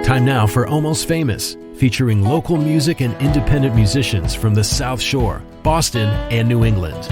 Time now for Almost Famous, featuring local music and independent musicians from the South Shore, Boston, and New England.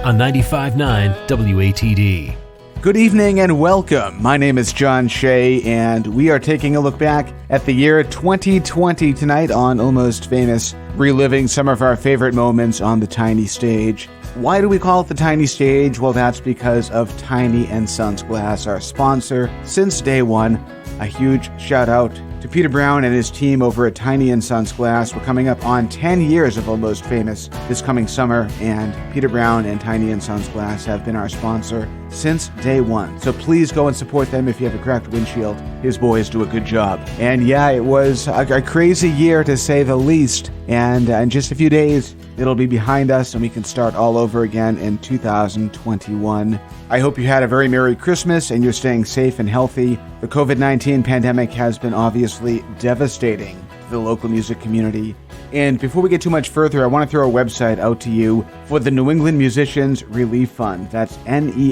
On 95.9 WATD. Good evening and welcome. My name is John Shea, and we are taking a look back at the year 2020 tonight on Almost Famous, reliving some of our favorite moments on the Tiny Stage. Why do we call it the Tiny Stage? Well, that's because of Tiny & Sons Glass, our sponsor since day one. A huge shout out to Peter Brown and his team over at Tiny & Sons Glass. We're coming up on 10 years of Almost Famous this coming summer, and Peter Brown and Tiny & Sons Glass have been our sponsor since day one. So please go and support them if you have a cracked windshield. His boys do a good job. And yeah, it was a crazy year to say the least. And in just a few days, it'll be behind us and we can start all over again in 2021. I hope you had a very Merry Christmas and you're staying safe and healthy. The COVID-19 pandemic has been obviously devastating for the local music community. And before we get too much further, I want to throw a website out to you for the New England Musicians Relief Fund. That's NEMRF.org.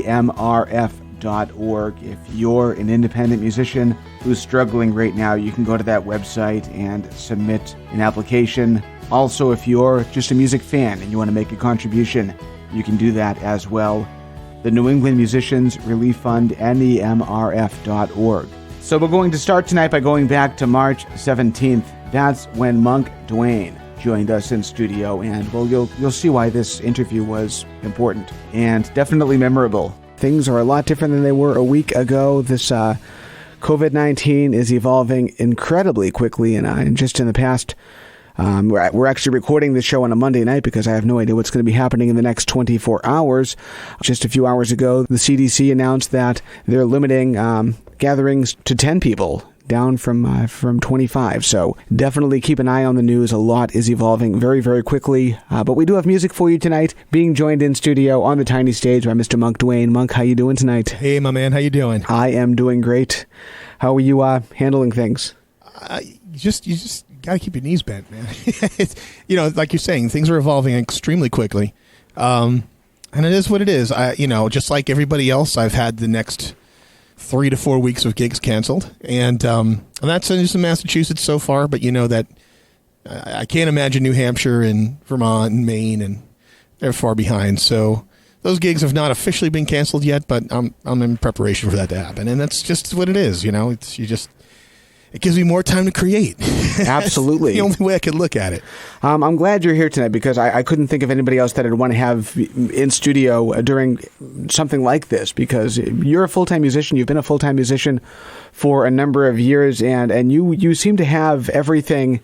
If you're an independent musician who's struggling right now, you can go to that website and submit an application. Also, if you're just a music fan and you want to make a contribution, you can do that as well. The New England Musicians Relief Fund, NEMRF.org. So we're going to start tonight by going back to March 17th. That's when Munk Duane joined us in studio, and well, you'll see why this interview was important and definitely memorable. Things are a lot different than they were a week ago. This COVID-19 is evolving incredibly quickly, and just in the past, we're actually recording this show on a Monday night because I have no idea what's going to be happening in the next 24 hours. Just a few hours ago, the CDC announced that they're limiting gatherings to 10 people, down from 25. So definitely keep an eye on the news. A lot is evolving very, very quickly. But we do have music for you tonight, being joined in studio on the Tiny Stage by Mr. Munk Duane. Munk, how you doing tonight? Hey, my man. How you doing? I am doing great. How are you handling things? You just got to keep your knees bent, man. Like you're saying, things are evolving extremely quickly. And it is what it is. Just like everybody else, I've had the next 3 to 4 weeks of gigs canceled. And that's just in Massachusetts so far. But you know that I can't imagine New Hampshire and Vermont and Maine, and they're far behind. So those gigs have not officially been canceled yet, but I'm in preparation for that to happen. And that's just what it is. It gives me more time to create. Absolutely. That's the only way I could look at it. I'm glad you're here tonight because I couldn't think of anybody else that I'd want to have in studio during something like this, because you're a full-time musician. You've been a full-time musician for a number of years, and you seem to have everything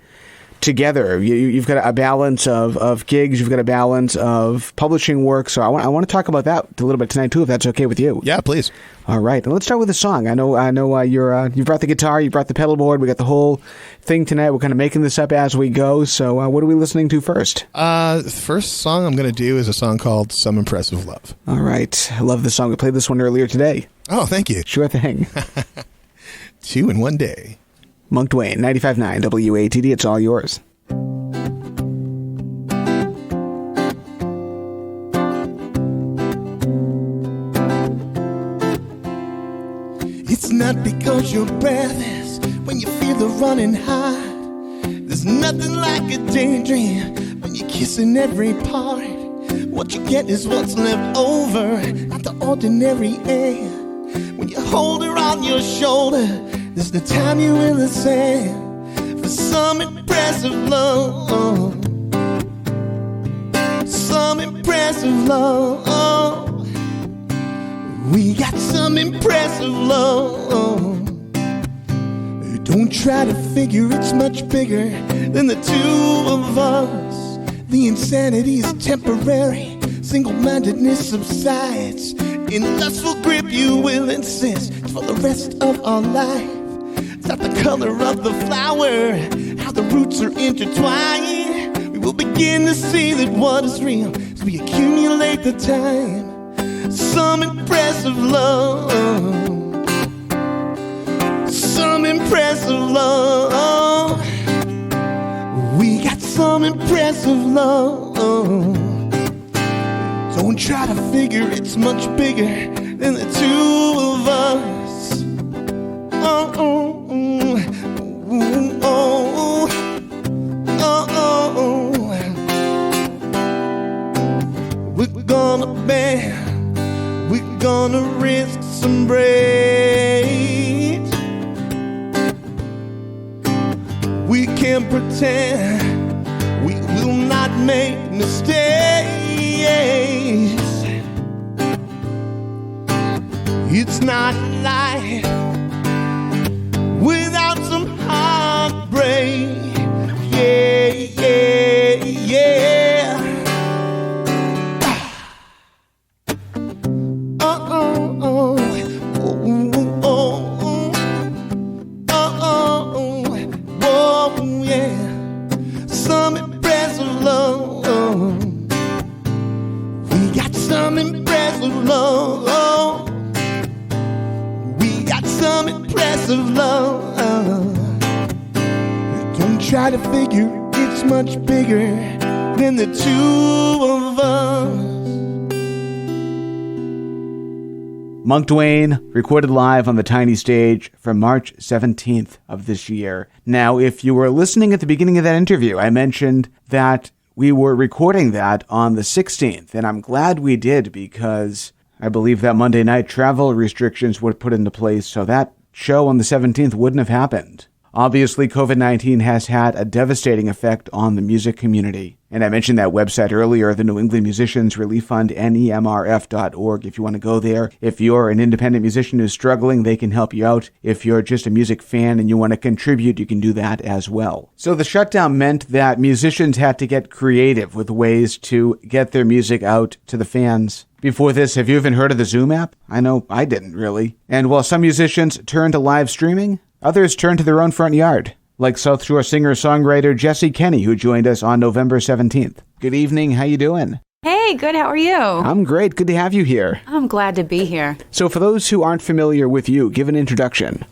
together. You've got a balance of gigs. You've got a balance of publishing work. So I want to talk about that a little bit tonight too, if that's okay with you. Yeah, please. All right, and let's start with a song. I know. You brought the guitar, you brought the pedal board. We got the whole thing tonight. We're kind of making this up as we go. So what are we listening to first? The first song I'm going to do is a song called "Some Impressive Love." All right, I love this song. We played this one earlier today. Oh, thank you. Sure thing. 2 in 1 day. Munk Duane, 95.9 WATD. It's all yours. It's not because you're breathless when you feel the running high. There's nothing like a daydream when you're kissing every part. What you get is what's left over, not the ordinary air. When you hold her on your shoulder, there's the time you will ascend for some impressive love. Some impressive love. We got some impressive love. Don't try to figure it's much bigger than the two of us. The insanity's temporary, single-mindedness subsides. In lustful grip you will insist for the rest of our life. It's not the color of the flower, how the roots are intertwined. We will begin to see that what is real as we accumulate the time. Some impressive love. Some impressive love. We got some impressive love. Don't try to figure it's much bigger than the two of us. we're gonna risk some brains. We can't pretend we will not make mistakes. It's not life without some heartbreak. Yeah, yeah, yeah. Oh, oh, oh, oh, oh, yeah. Some impressive love. We got some impressive love. We got some impressive love. Don't try to figure it's much bigger than the two of us. Munk Duane, recorded live on the Tiny Stage from March 17th of this year. Now, if you were listening at the beginning of that interview, I mentioned that we were recording that on the 16th, and I'm glad we did because I believe that Monday night travel restrictions were put into place, so that show on the 17th wouldn't have happened. Obviously, COVID-19 has had a devastating effect on the music community. And I mentioned that website earlier, the New England Musicians Relief Fund, nemrf.org. If you want to go there, if you're an independent musician who's struggling, they can help you out. If you're just a music fan and you want to contribute, you can do that as well. So the shutdown meant that musicians had to get creative with ways to get their music out to the fans. Before this, have you even heard of the Zoom app? I know I didn't really. And while some musicians turned to live streaming, others turned to their own front yard, like South Shore singer-songwriter Jessi Kenney, who joined us on November 17th. Good evening. How you doing? Hey, good. How are you? I'm great. Good to have you here. I'm glad to be here. So for those who aren't familiar with you, give an introduction.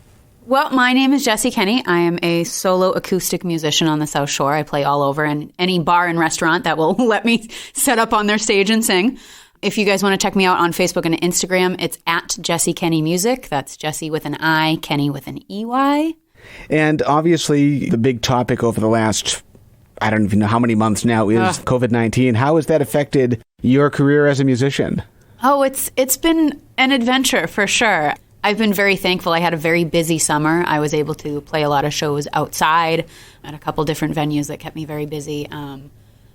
Well, my name is Jessi Kenney. I am a solo acoustic musician on the South Shore. I play all over in any bar and restaurant that will let me set up on their stage and sing. If you guys want to check me out on Facebook and Instagram, it's at Jessi Kenney Music. That's Jessi with an I, Kenney with an EY. And obviously, the big topic over the last, I don't even know how many months now, is COVID-19. How has that affected your career as a musician? Oh, it's been an adventure for sure. I've been very thankful. I had a very busy summer. I was able to play a lot of shows outside at a couple different venues that kept me very busy.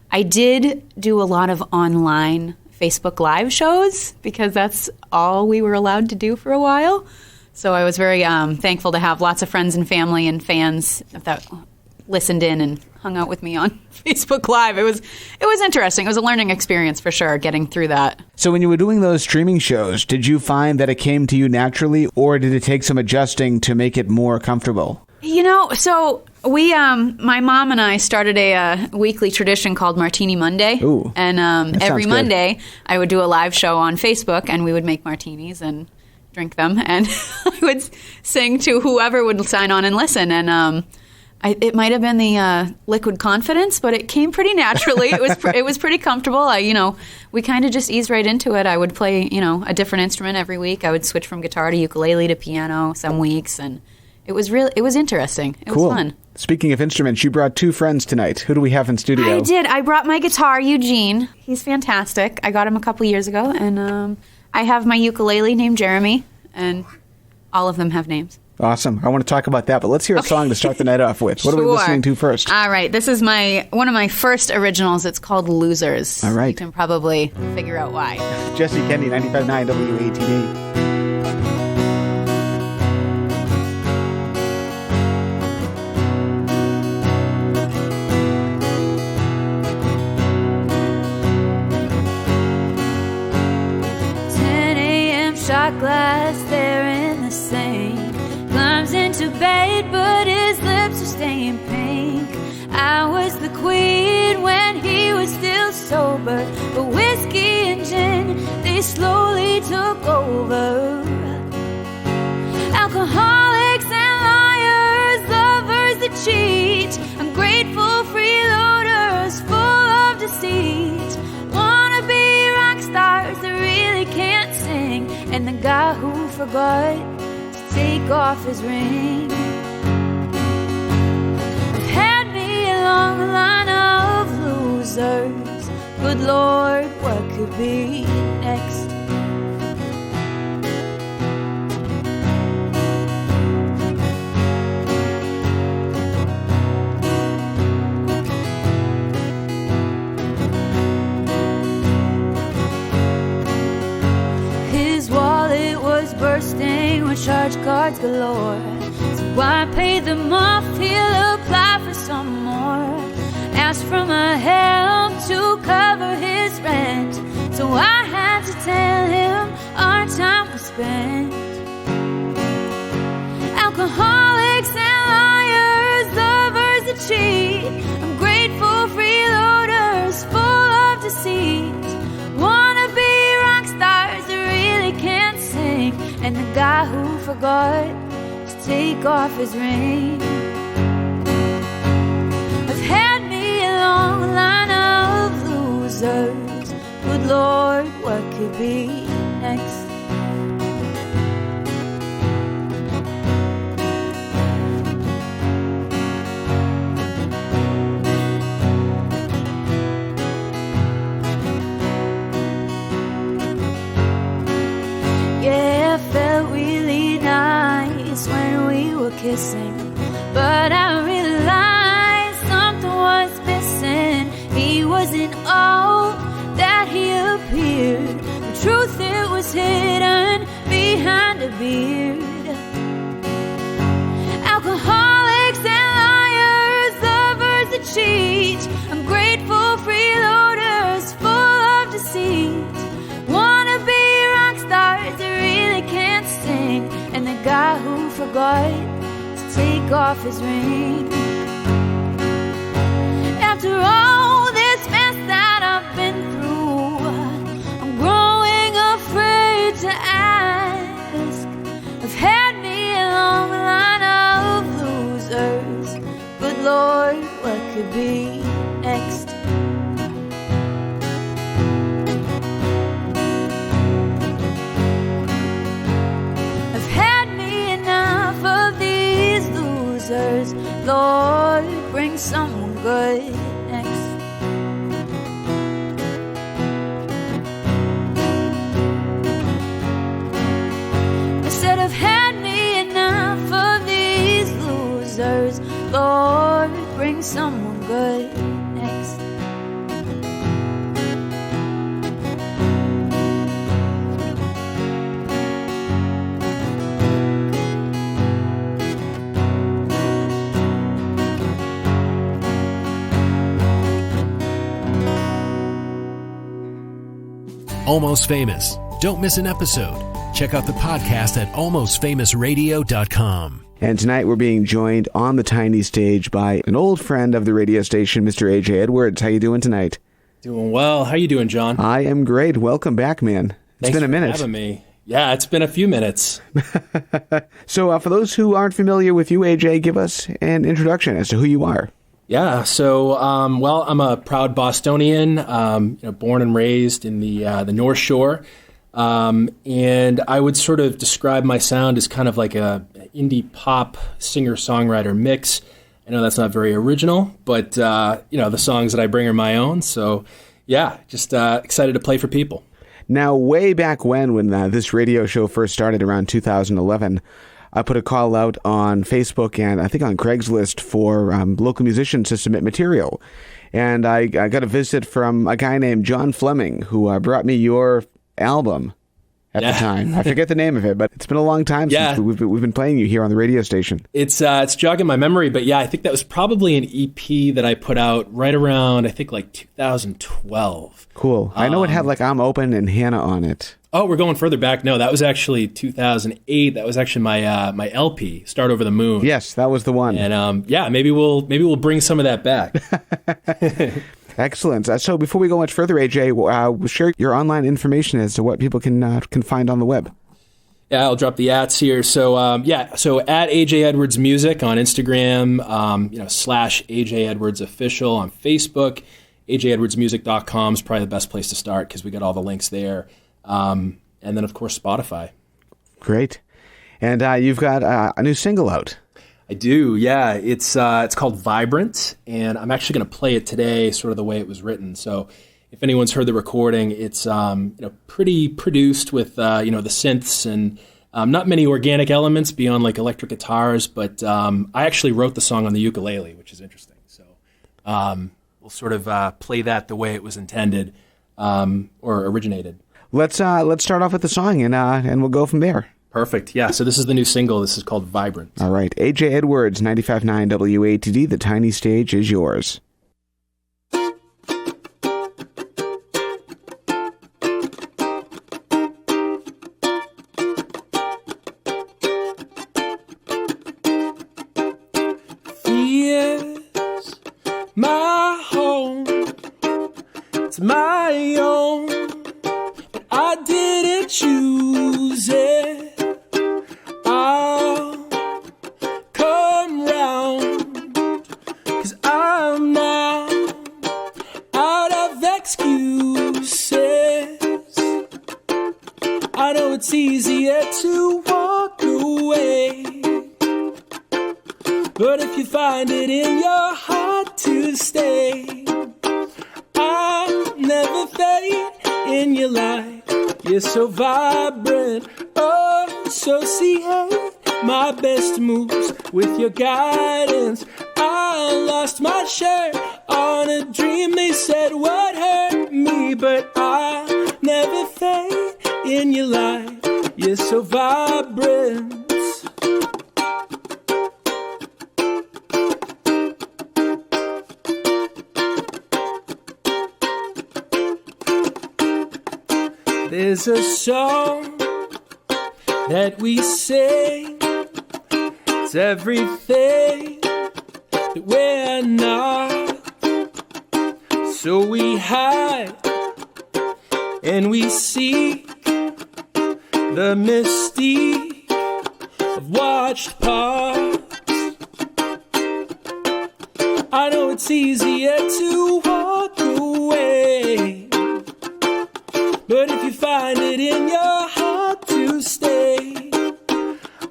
I did do a lot of online Facebook Live shows because that's all we were allowed to do for a while. So I was very thankful to have lots of friends and family and fans that listened in and hung out with me on Facebook Live. It was interesting. It was a learning experience for sure, getting through that. So when you were doing those streaming shows, did you find that it came to you naturally, or did it take some adjusting to make it more comfortable? You know, so we, my mom and I started a weekly tradition called Martini Monday. Ooh, and every Monday I would do a live show on Facebook and we would make martinis and drink them. And I would sing to whoever would sign on and listen. And it might have been the liquid confidence, but it came pretty naturally. It was pretty comfortable. We kind of just eased right into it. I would play, a different instrument every week. I would switch from guitar to ukulele to piano some weeks, and it was interesting. It was fun. Speaking of instruments, you brought two friends tonight. Who do we have in studio? I did. I brought my guitar, Eugene. He's fantastic. I got him a couple years ago, and I have my ukulele named Jeremy, and all of them have names. Awesome. I want to talk about that, but let's hear a song to start the night off with. What are we listening to first? All right. This is one of my first originals. It's called Losers. All right. You can probably figure out why. Jessi Kenney, 95.9 WATD. 10 a.m. shot glass there in the sink. Climbs into bed, but his lips are staying pink. I was the queen when he was still sober, but whiskey and gin, they slowly took over. Alcoholics and liars, lovers that cheat, ungrateful freeloaders full of deceit. Wanna be rock stars that really can't sing, and the guy who forgot take off his ring. I've had me a long line of losers. Good Lord, what could be next? charge cards galore. So I paid them off, he'll apply for some more. Asked for my help to cover his rent, so I had to tell him our time was spent. Alcoholics and liars, lovers that cheat, ungrateful freeloaders full of deceit. Wanna be rock stars that really can't sing, and the guy who forgot to take off his ring. I've had me a long line of losers. Good Lord, what could be next? Yeah, it felt really nice when we were kissing, but I realized something was missing. He wasn't all that he appeared. The truth, it was hidden behind a beard. Alcoholics and liars, lovers that cheat, ungrateful freeloaders full of deceit. Wanna be rock stars that really can't sing, and the guy who forgot to take off his ring. After all this mess that I've been through, I'm growing afraid to ask. I've had me a long line of losers. Good Lord, what could be next? I've had me enough of these losers. Lord, bring someone good next. I said I've had me enough of these losers. Lord, bring someone good next. Almost Famous. Don't miss an episode. Check out the podcast at almostfamousradio.com. And tonight we're being joined on the tiny stage by an old friend of the radio station, Mr. A.J. Edwards. How you doing tonight? Doing well. How you doing, John? I am great. Welcome back, man. It's been a minute. Thanks for having me. Yeah, it's been a few minutes. So for those who aren't familiar with you, A.J., give us an introduction as to who you are. Yeah, so, well, I'm a proud Bostonian, born and raised in the North Shore. And I would sort of describe my sound as kind of like a indie pop singer-songwriter mix. I know that's not very original, but, the songs that I bring are my own. So, yeah, just excited to play for people. Now, way back when this radio show first started around 2011, I put a call out on Facebook and I think on Craigslist for local musicians to submit material. And I got a visit from a guy named John Fleming who brought me your album at the time. I forget the name of it, but it's been a long time since we've been playing you here on the radio station. It's jogging my memory, but yeah, I think that was probably an EP that I put out right around, I think, like 2012. Cool. I know it had like I'm Open and Hannah on it. Oh, we're going further back. No, that was actually 2008. That was actually my LP, Start Over the Moon. Yes, that was the one. And maybe we'll bring some of that back. Excellent. So before we go much further, AJ, share your online information as to what people can find on the web. Yeah, I'll drop the ats here. So so at AJ Edwards Music on Instagram, / AJ Edwards Official on Facebook. AJEdwardsmusic.com is probably the best place to start because we got all the links there. And then, of course, Spotify. Great. And you've got a new single out. I do, yeah. It's called Vibrant, and I'm actually going to play it today, sort of the way it was written. So if anyone's heard the recording, it's pretty produced with the synths and not many organic elements beyond like electric guitars. But I actually wrote the song on the ukulele, which is interesting. So we'll sort of play that the way it was intended or originated. Let's start off with the song and we'll go from there. Perfect. Yeah, so this is the new single. This is called Vibrant. All right. AJ Edwards, 95.9 WATD. The Tiny Stage is yours. Yes, my home, it's my own, but I didn't choose it. I'll come round, 'cause I'm now out of excuses. I know it's easier to walk away, but if you find it in your heart to stay, I'll never fade in your light. You're so vibrant, oh, associate my best moves with your guidance. I lost my shirt on a dream they said would hurt me, but I'll never fade in your light. You're so vibrant. There's a song that we sing, it's everything that we're not. So we hide and we seek the mystique of watched parts. I know it's easier to walk away, but if you find it in your heart to stay,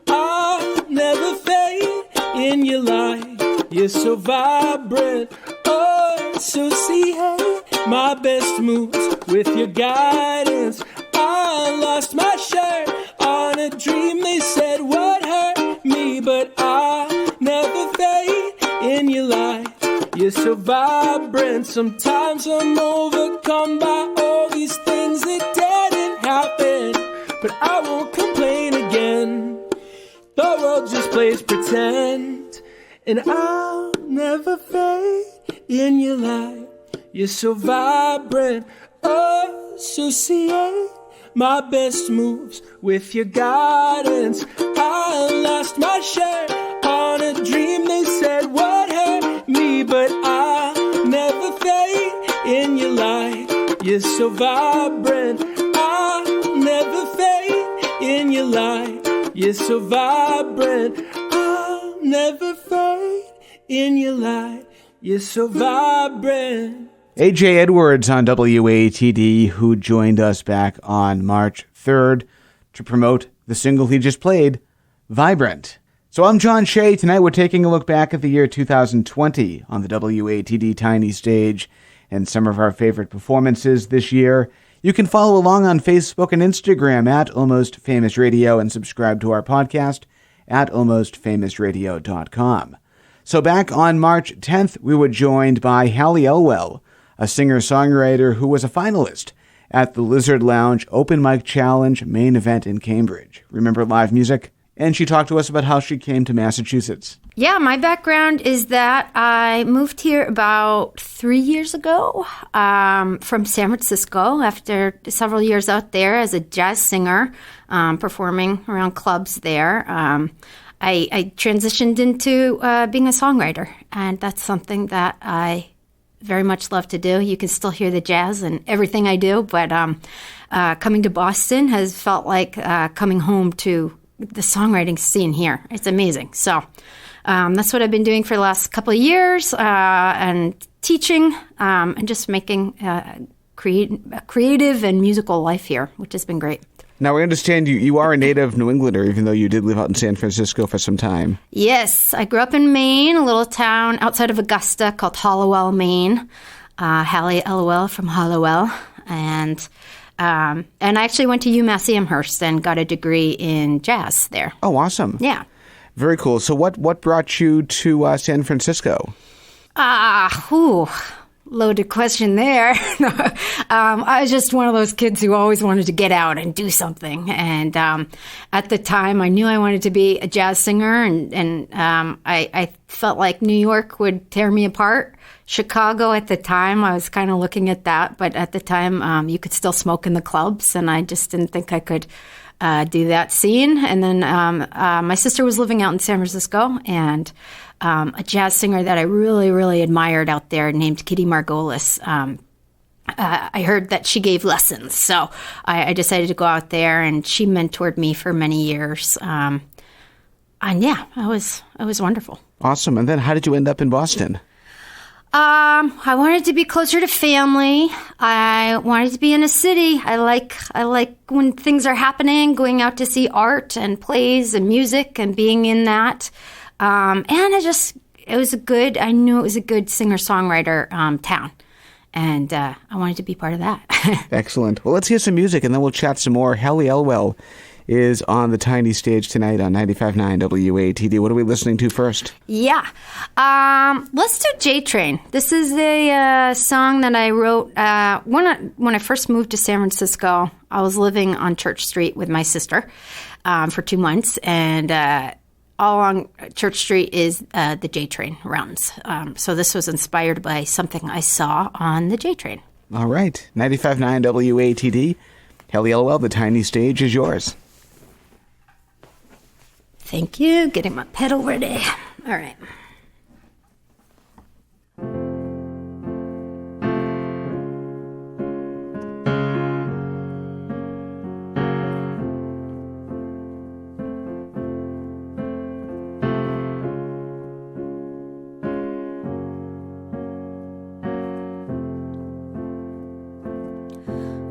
I'll never fade in your light. You're so vibrant, oh, associate my best moves with your guidance. I lost my shirt on a dream they said would hurt me, but I'll never fade in your light. You're so vibrant. Sometimes I'm overcome by all these things that didn't happen, but I won't complain again. The world just plays pretend, and I'll never fade in your light. You're so vibrant, associate my best moves with your guidance. I lost my shirt on a dream they said would hurt me, but I'll never fade in your light. You're so vibrant, I'll never fade in your light. You're so vibrant, I'll never fade in your light. You're so vibrant. AJ Edwards on WATD, who joined us back on March 3rd to promote the single he just played, Vibrant. So I'm John Shea. Tonight we're taking a look back at the year 2020 on the WATD Tiny Stage and some of our favorite performances this year. You can follow along on Facebook and Instagram at Almost Famous Radio and subscribe to our podcast at almostfamousradio.com. So back on March 10th, we were joined by Halley Elwell, a singer-songwriter who was a finalist at the Lizard Lounge Open Mic Challenge main event in Cambridge. Remember live music? And she talked to us about how she came to Massachusetts. Yeah, my background is that I moved here about 3 years ago from San Francisco after several years out there as a jazz singer, performing around clubs there. I transitioned into being a songwriter, and that's something that I very much love to do. You can still hear the jazz in everything I do, but coming to Boston has felt like coming home to the songwriting scene here. It's amazing. So that's what I've been doing for the last couple of years, and teaching and just making a creative and musical life here, which has been great. Now, I understand you are a native New Englander, even though you did live out in San Francisco for some time. Yes, I grew up in Maine, a little town outside of Augusta called Hallowell, Maine. Halley Elwell from Hallowell. And I actually went to UMass Amherst and got a degree in jazz there. Oh, awesome. Yeah. Very cool. So what brought you to San Francisco? loaded question there. I was just one of those kids who always wanted to get out and do something. And at the time, I knew I wanted to be a jazz singer, and I felt like New York would tear me apart. Chicago at the time, I was kind of looking at that, but at the time, you could still smoke in the clubs, and I just didn't think I could do that scene. And then my sister was living out in San Francisco, and a jazz singer that I really, really admired out there named Kitty Margolis. I heard that she gave lessons, so I decided to go out there, and she mentored me for many years. And yeah, it was wonderful. Awesome. And then how did you end up in Boston? I wanted to be closer to family. I wanted to be in a city. I like when things are happening, going out to see art and plays and music and being in that. And I knew it was a good singer-songwriter town. And I wanted to be part of that. Excellent. Well, let's hear some music, and then we'll chat some more. Halley Elwell is on the Tiny Stage tonight on 95.9 WATD. What are we listening to first? Yeah. Let's do J-Train. This is a song that I wrote when I first moved to San Francisco. I was living on Church Street with my sister for 2 months, and all along Church Street is the J-Train runs. So this was inspired by something I saw on the J-Train. All right. 95.9 WATD. Halley Elwell, the Tiny Stage is yours. Thank you. Getting my pedal ready. All right.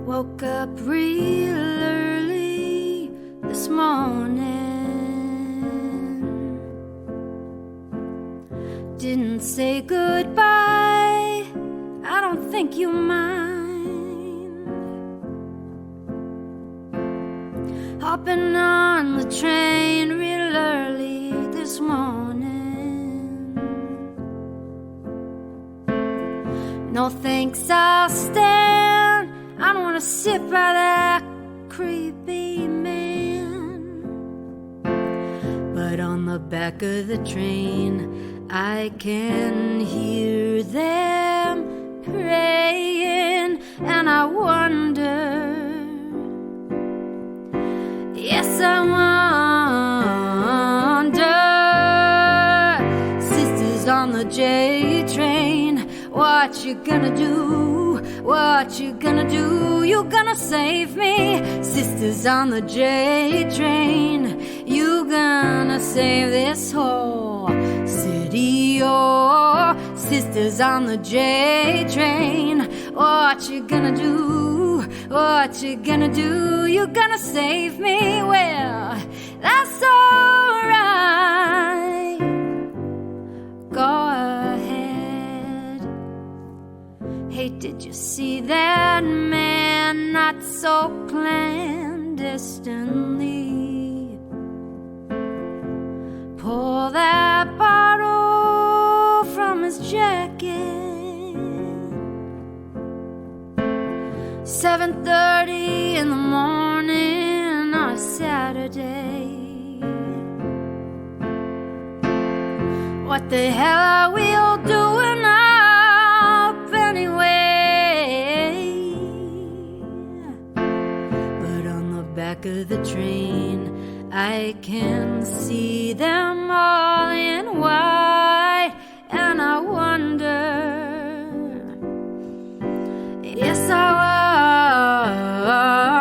Woke up real early this morning. Didn't say goodbye. I don't think you mind. Hopping on the train real early this morning. No thanks, I'll stand. I don't want to sit by that creepy man. But on the back of the train, I can hear them praying, and I wonder, yes, I wonder, sisters on the J train, what you gonna do? What you gonna do? You gonna save me? Sisters on the J train, you gonna save this whole city? Oh, sisters on the J train, what you gonna do? What you gonna do? You gonna save me? Well, that's alright. Go ahead. Hey, did you see that man not so clandestinely pull that bottle from his jacket? 7:30 in the morning on a Saturday. What the hell are we all doing up anyway? But on the back of the train, I can see them all in white, and I wonder, yes, I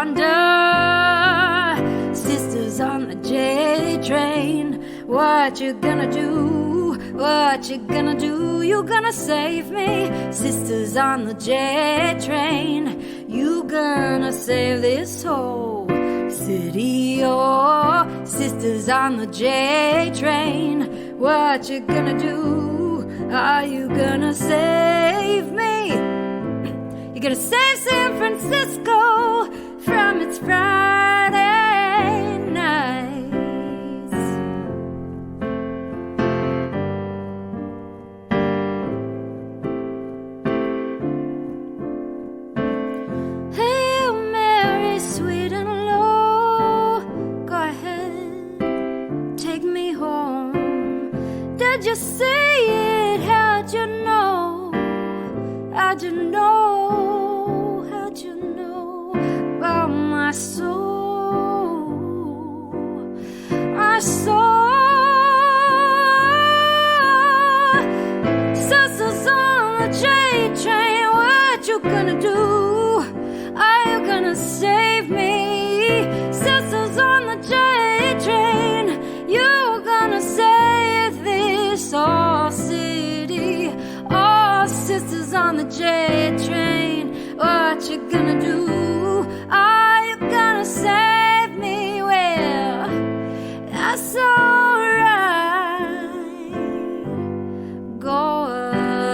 wonder, sisters on the J train, what you gonna do? What you gonna do? You gonna save me? Sisters on the J train, you gonna save this whole city? Oh, sisters on the J train, what you gonna do? Are you gonna save me? You're gonna save San Francisco from its Friday nights. did you say it? How'd you know? How'd you know? How'd you know about my soul? My soul. Sisters on the J train, what you gonna do? Are you gonna save me? Sisters on the J train, you gonna save this all city? All sisters on the J train, what you gonna do? Are you gonna save me? Well, that's alright. Go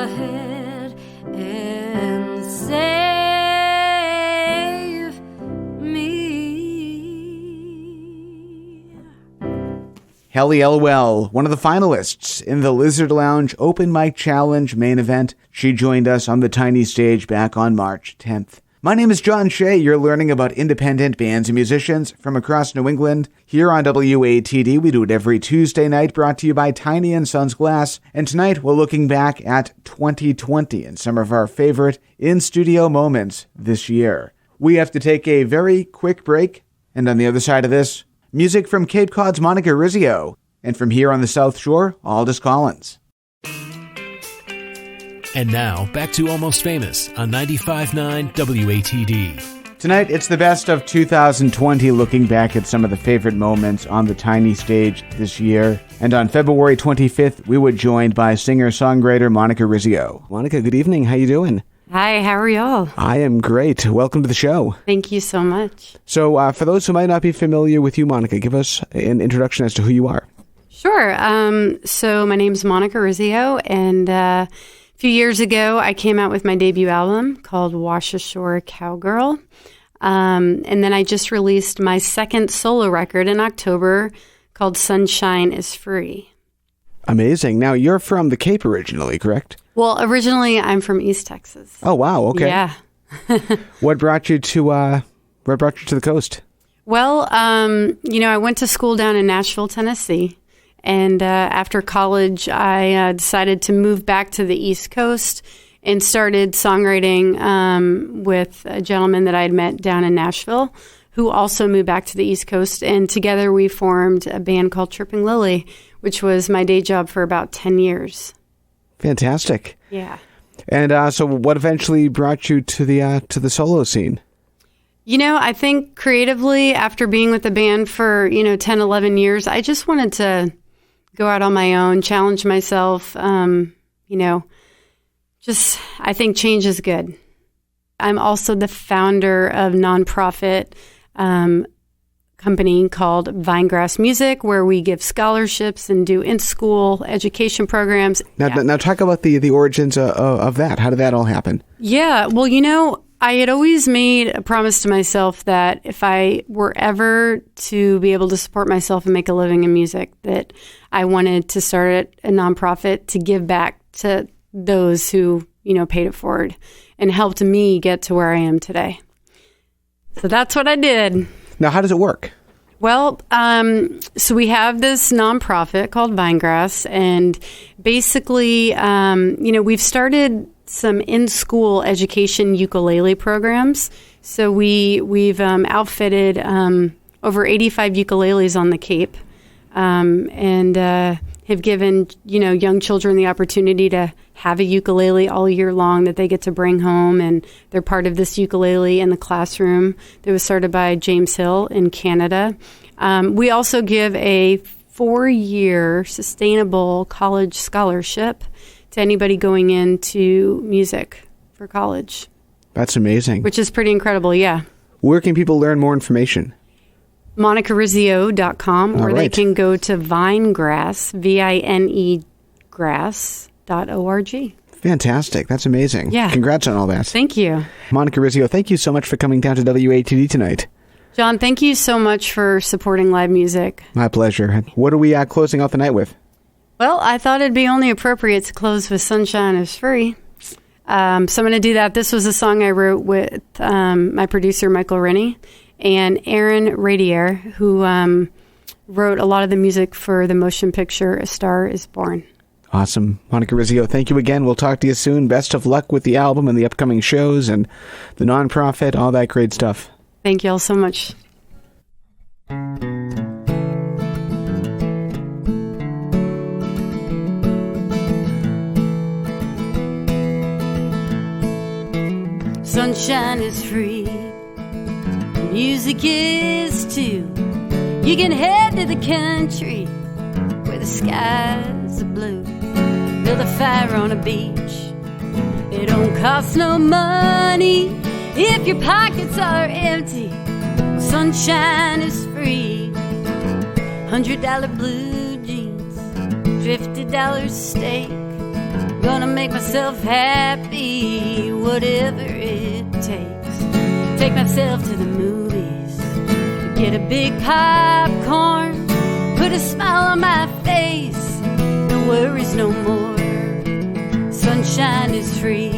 ahead and save me. Halley Elwell, one of the finalists in the Lizard Lounge Open Mic Challenge main event. She joined us on the Tiny Stage back on March 10th. My name is John Shea. You're learning about independent bands and musicians from across New England. Here on WATD, we do it every Tuesday night, brought to you by Tiny and Sons Glass. And tonight, we're looking back at 2020 and some of our favorite in-studio moments this year. We have to take a very quick break. And on the other side of this, music from Cape Cod's Monica Rizzio. And from here on the South Shore, Aldous Collins. And now, back to Almost Famous on 95.9 WATD. Tonight, it's the best of 2020, looking back at some of the favorite moments on the Tiny Stage this year. And on February 25th, we were joined by singer-songwriter Monica Rizzio. Monica, good evening. How you doing? Hi, how are y'all? I am great. Welcome to the show. Thank you so much. So, for those who might not be familiar with you, Monica, give us an introduction as to who you are. Sure. So my name's Monica Rizzio, and a few years ago, I came out with my debut album called Wash Ashore Cowgirl. And then I just released my second solo record in October called Sunshine is Free. Amazing. Now, you're from the Cape originally, correct? Well, originally, I'm from East Texas. Oh, wow. Okay. Yeah. What brought you to the coast? Well, I went to school down in Nashville, Tennessee. And after college, I decided to move back to the East Coast and started songwriting with a gentleman that I had met down in Nashville who also moved back to the East Coast. And together we formed a band called Tripping Lily, which was my day job for about 10 years. Fantastic. Yeah. And so what eventually brought you to the solo scene? I think creatively, after being with the band for, 10, 11 years, I just wanted to go out on my own, challenge myself. I think change is good. I'm also the founder of nonprofit company called Vinegrass Music, where we give scholarships and do in-school education programs. Now talk about the origins of that. How did that all happen? Yeah, well, I had always made a promise to myself that if I were ever to be able to support myself and make a living in music, that I wanted to start a nonprofit to give back to those who, paid it forward and helped me get to where I am today. So that's what I did. Now, how does it work? Well, so we have this nonprofit called Vinegrass, and basically, we've started some in-school education ukulele programs. So we've outfitted over 85 ukuleles on the Cape, and have given young children the opportunity to have a ukulele all year long that they get to bring home, and they're part of this ukulele in the classroom that was started by James Hill in Canada. We also give a 4-year sustainable college scholarship to anybody going into music for college. That's amazing. Which is pretty incredible, yeah. Where can people learn more information? MonicaRizzio.com, or right. they can go to Vinegrass, V-I-N-E grass.org. Fantastic. That's amazing. Yeah. Congrats on all that. Thank you. Monica Rizzio, thank you so much for coming down to WATD tonight. John, thank you so much for supporting live music. My pleasure. What are we closing out the night with? Well, I thought it'd be only appropriate to close with Sunshine is Free. So I'm going to do that. This was a song I wrote with my producer, Michael Rennie, and Aaron Radier, who wrote a lot of the music for the motion picture A Star is Born. Awesome. Monica Rizzio, thank you again. We'll talk to you soon. Best of luck with the album and the upcoming shows and the nonprofit, all that great stuff. Thank you all so much. Sunshine is free, music is too. You can head to the country where the skies are blue. Build a fire on a beach. It don't cost no money if your pockets are empty. Sunshine is free. $100 blue jeans, $50 steak. Gonna make myself happy, whatever it takes. Take myself to the movies, get a big popcorn, put a smile on my face. No worries no more. Sunshine is free.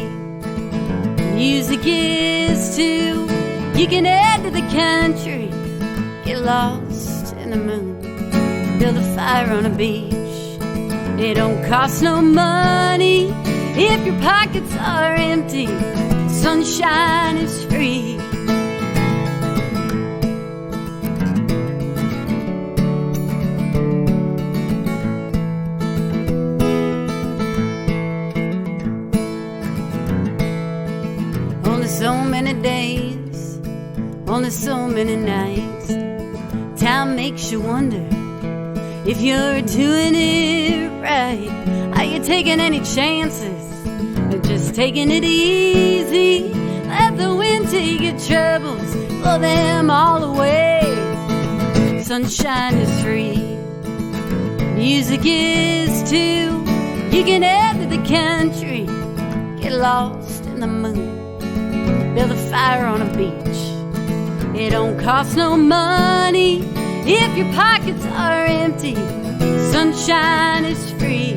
Music is too. You can head to the country, get lost in the moon, build a fire on a beach. It don't cost no money if your pockets are empty. Sunshine is free. Only so many days, only so many nights. Time makes you wonder if you're doing it right. Are you taking any chances or just taking it easy? Let the wind take your troubles, blow them all away. Sunshine is free, music is too. You can head to the country, get lost in the moon, build a fire on a beach. It don't cost no money if your pockets are empty. Sunshine is free.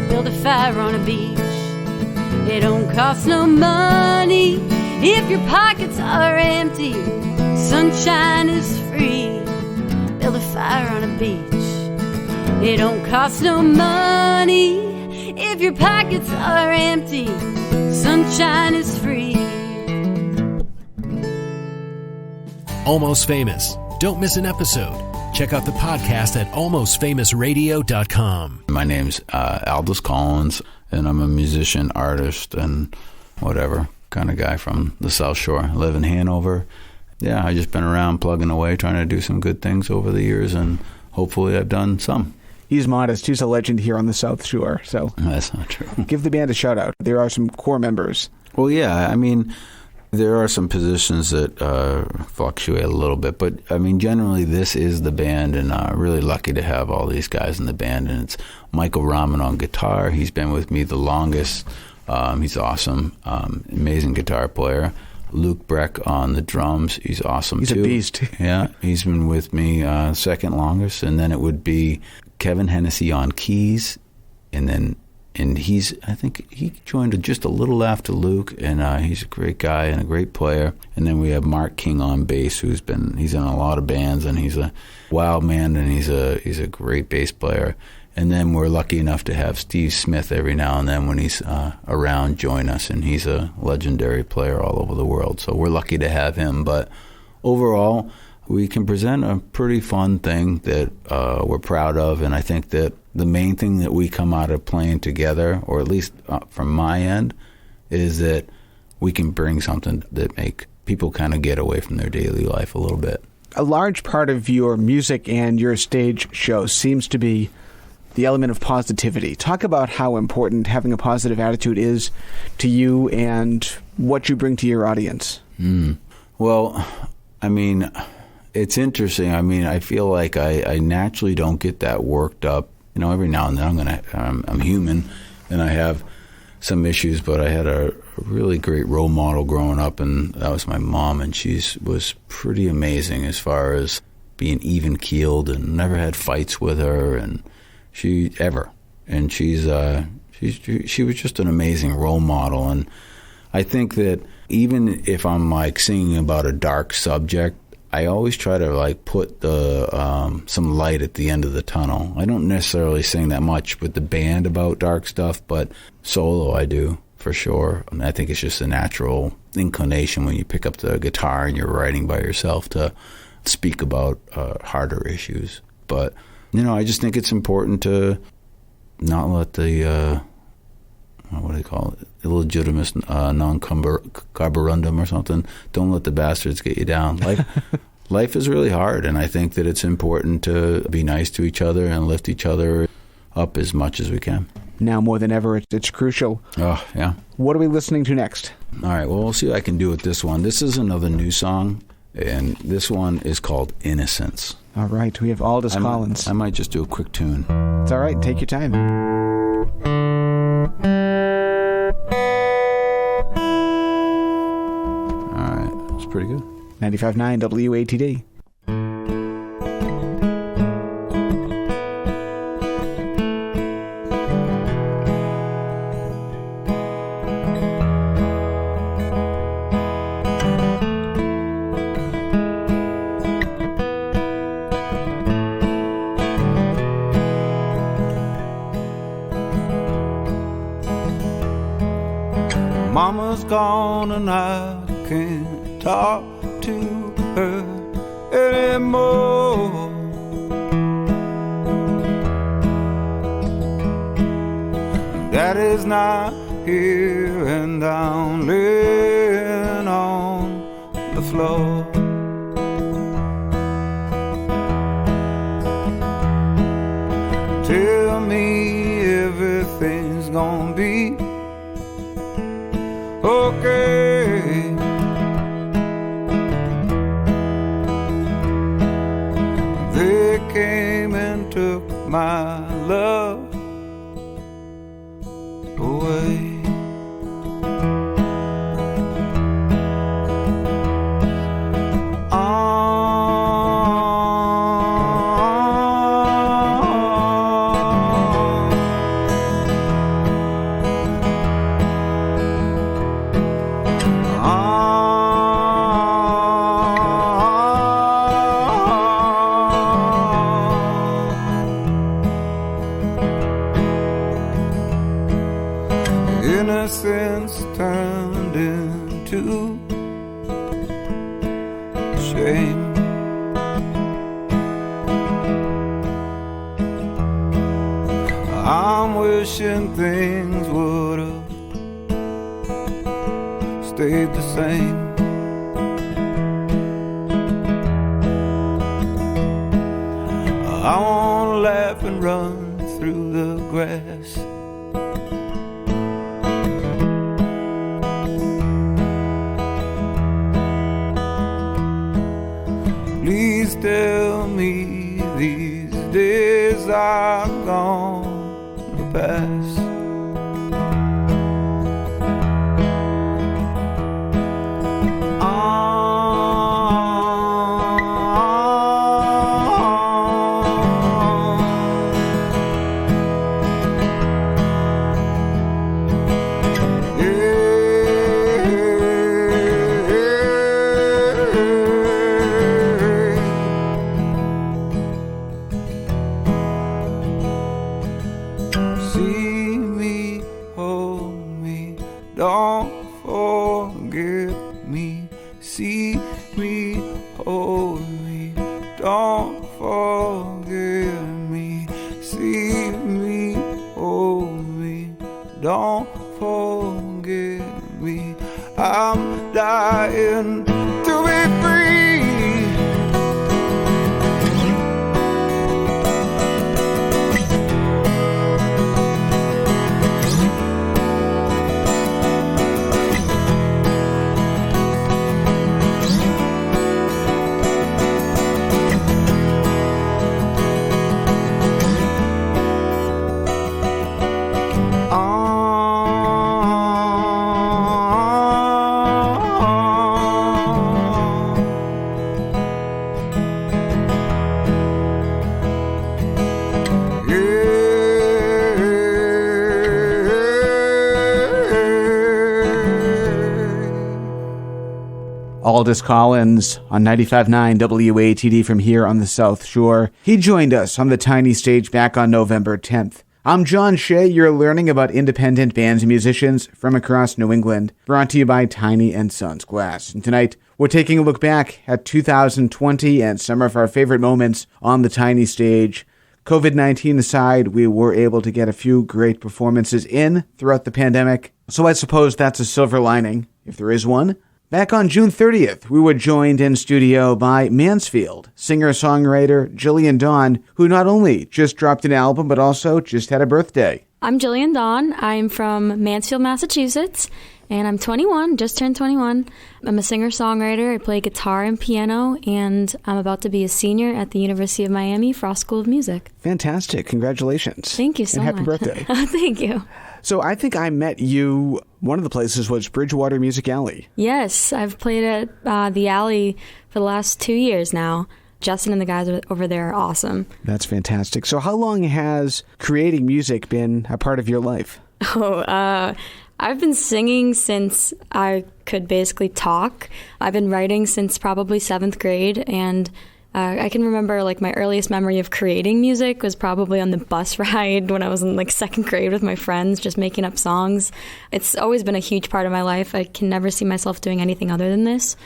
Build a fire on a beach. It don't cost no money if your pockets are empty. Sunshine is free. Build a fire on a beach. It don't cost no money if your pockets are empty. Sunshine is free. Almost Famous. Don't miss an episode. Check out the podcast at almostfamousradio.com. My name's Aldous Collins, and I'm a musician, artist, and whatever kind of guy from the South Shore. I live in Hanover. Yeah, I've just been around plugging away, trying to do some good things over the years, and hopefully I've done some. He's modest. He's a legend here on the South Shore. So that's not true. Give the band a shout out. There are some core members. Well, yeah, I mean, there are some positions that fluctuate a little bit, but I mean, generally this is the band, and really lucky to have all these guys in the band. And it's Michael Rahman on guitar. He's been with me the longest. He's awesome, amazing guitar player. Luke Breck on the drums. He's awesome too. He's a beast. Yeah, he's been with me second longest, and then it would be Kevin Hennessy on keys, and he's, I think he joined just a little after Luke, and he's a great guy and a great player. And then we have Mark King on bass, he's in a lot of bands, and he's a wild man, and he's a great bass player. And then we're lucky enough to have Steve Smith every now and then when he's around join us, and he's a legendary player all over the world. So we're lucky to have him. But overall, we can present a pretty fun thing that we're proud of, and I think that the main thing that we come out of playing together, or at least from my end, is that we can bring something that make people kind of get away from their daily life a little bit. A large part of your music and your stage show seems to be the element of positivity. Talk about how important having a positive attitude is to you and what you bring to your audience. Well, I mean, it's interesting. I mean, I feel like I naturally don't get that worked up. You know, every now and then I'm human, and I have some issues, but I had a really great role model growing up, and that was my mom, and she was pretty amazing as far as being even-keeled, and never had fights with her, and she was just an amazing role model. And I think that even if I'm like singing about a dark subject, I always try to like put the some light at the end of the tunnel. I don't necessarily sing that much with the band about dark stuff, but solo I do for sure. I mean, I think it's just a natural inclination when you pick up the guitar and you're writing by yourself to speak about harder issues. But I just think it's important to not let the what do they call it? Illegitimate non-carborundum or something. Don't let the bastards get you down. Life is really hard, and I think that it's important to be nice to each other and lift each other up as much as we can. Now more than ever, it's crucial. Oh, yeah. What are we listening to next? All right, well, we'll see what I can do with this one. This is another new song, and this one is called Innocence. All right, we have Aldous Collins. I might just do a quick tune. It's all right, take your time. Pretty good. 95.9 WATD. Mama's gone and I can't talk to her anymore. Daddy's not here and I'm laying on the floor. Tell me everything's gonna be okay. They came and took my love away. Innocence turned into shame. I'm wishing things would have stayed the same. I wanna laugh and run through the grass. Please tell me these days are gonna pass. Aldous Collins on 95.9 WATD from here on the South Shore. He joined us on the Tiny Stage back on November 10th. I'm John Shea. You're learning about independent bands and musicians from across New England, brought to you by Tiny & Sons Glass. And tonight, we're taking a look back at 2020 and some of our favorite moments on the Tiny Stage. COVID-19 aside, we were able to get a few great performances in throughout the pandemic. So I suppose that's a silver lining, if there is one. Back on June 30th, we were joined in studio by Mansfield singer-songwriter Jillian Dawn, who not only just dropped an album, but also just had a birthday. I'm Jillian Dawn. I'm from Mansfield, Massachusetts, and I'm 21, just turned 21. I'm a singer-songwriter. I play guitar and piano, and I'm about to be a senior at the University of Miami Frost School of Music. Fantastic. Congratulations. Thank you so much. And happy birthday. Thank you. So I think I met you, one of the places was Bridgewater Music Alley. Yes, I've played at the Alley for the last 2 years now. Justin and the guys over there are awesome. That's fantastic. So how long has creating music been a part of your life? I've been singing since I could basically talk. I've been writing since probably 7th grade, and I can remember like my earliest memory of creating music was probably on the bus ride when I was in like 2nd grade with my friends, just making up songs. It's always been a huge part of my life. I can never see myself doing anything other than this.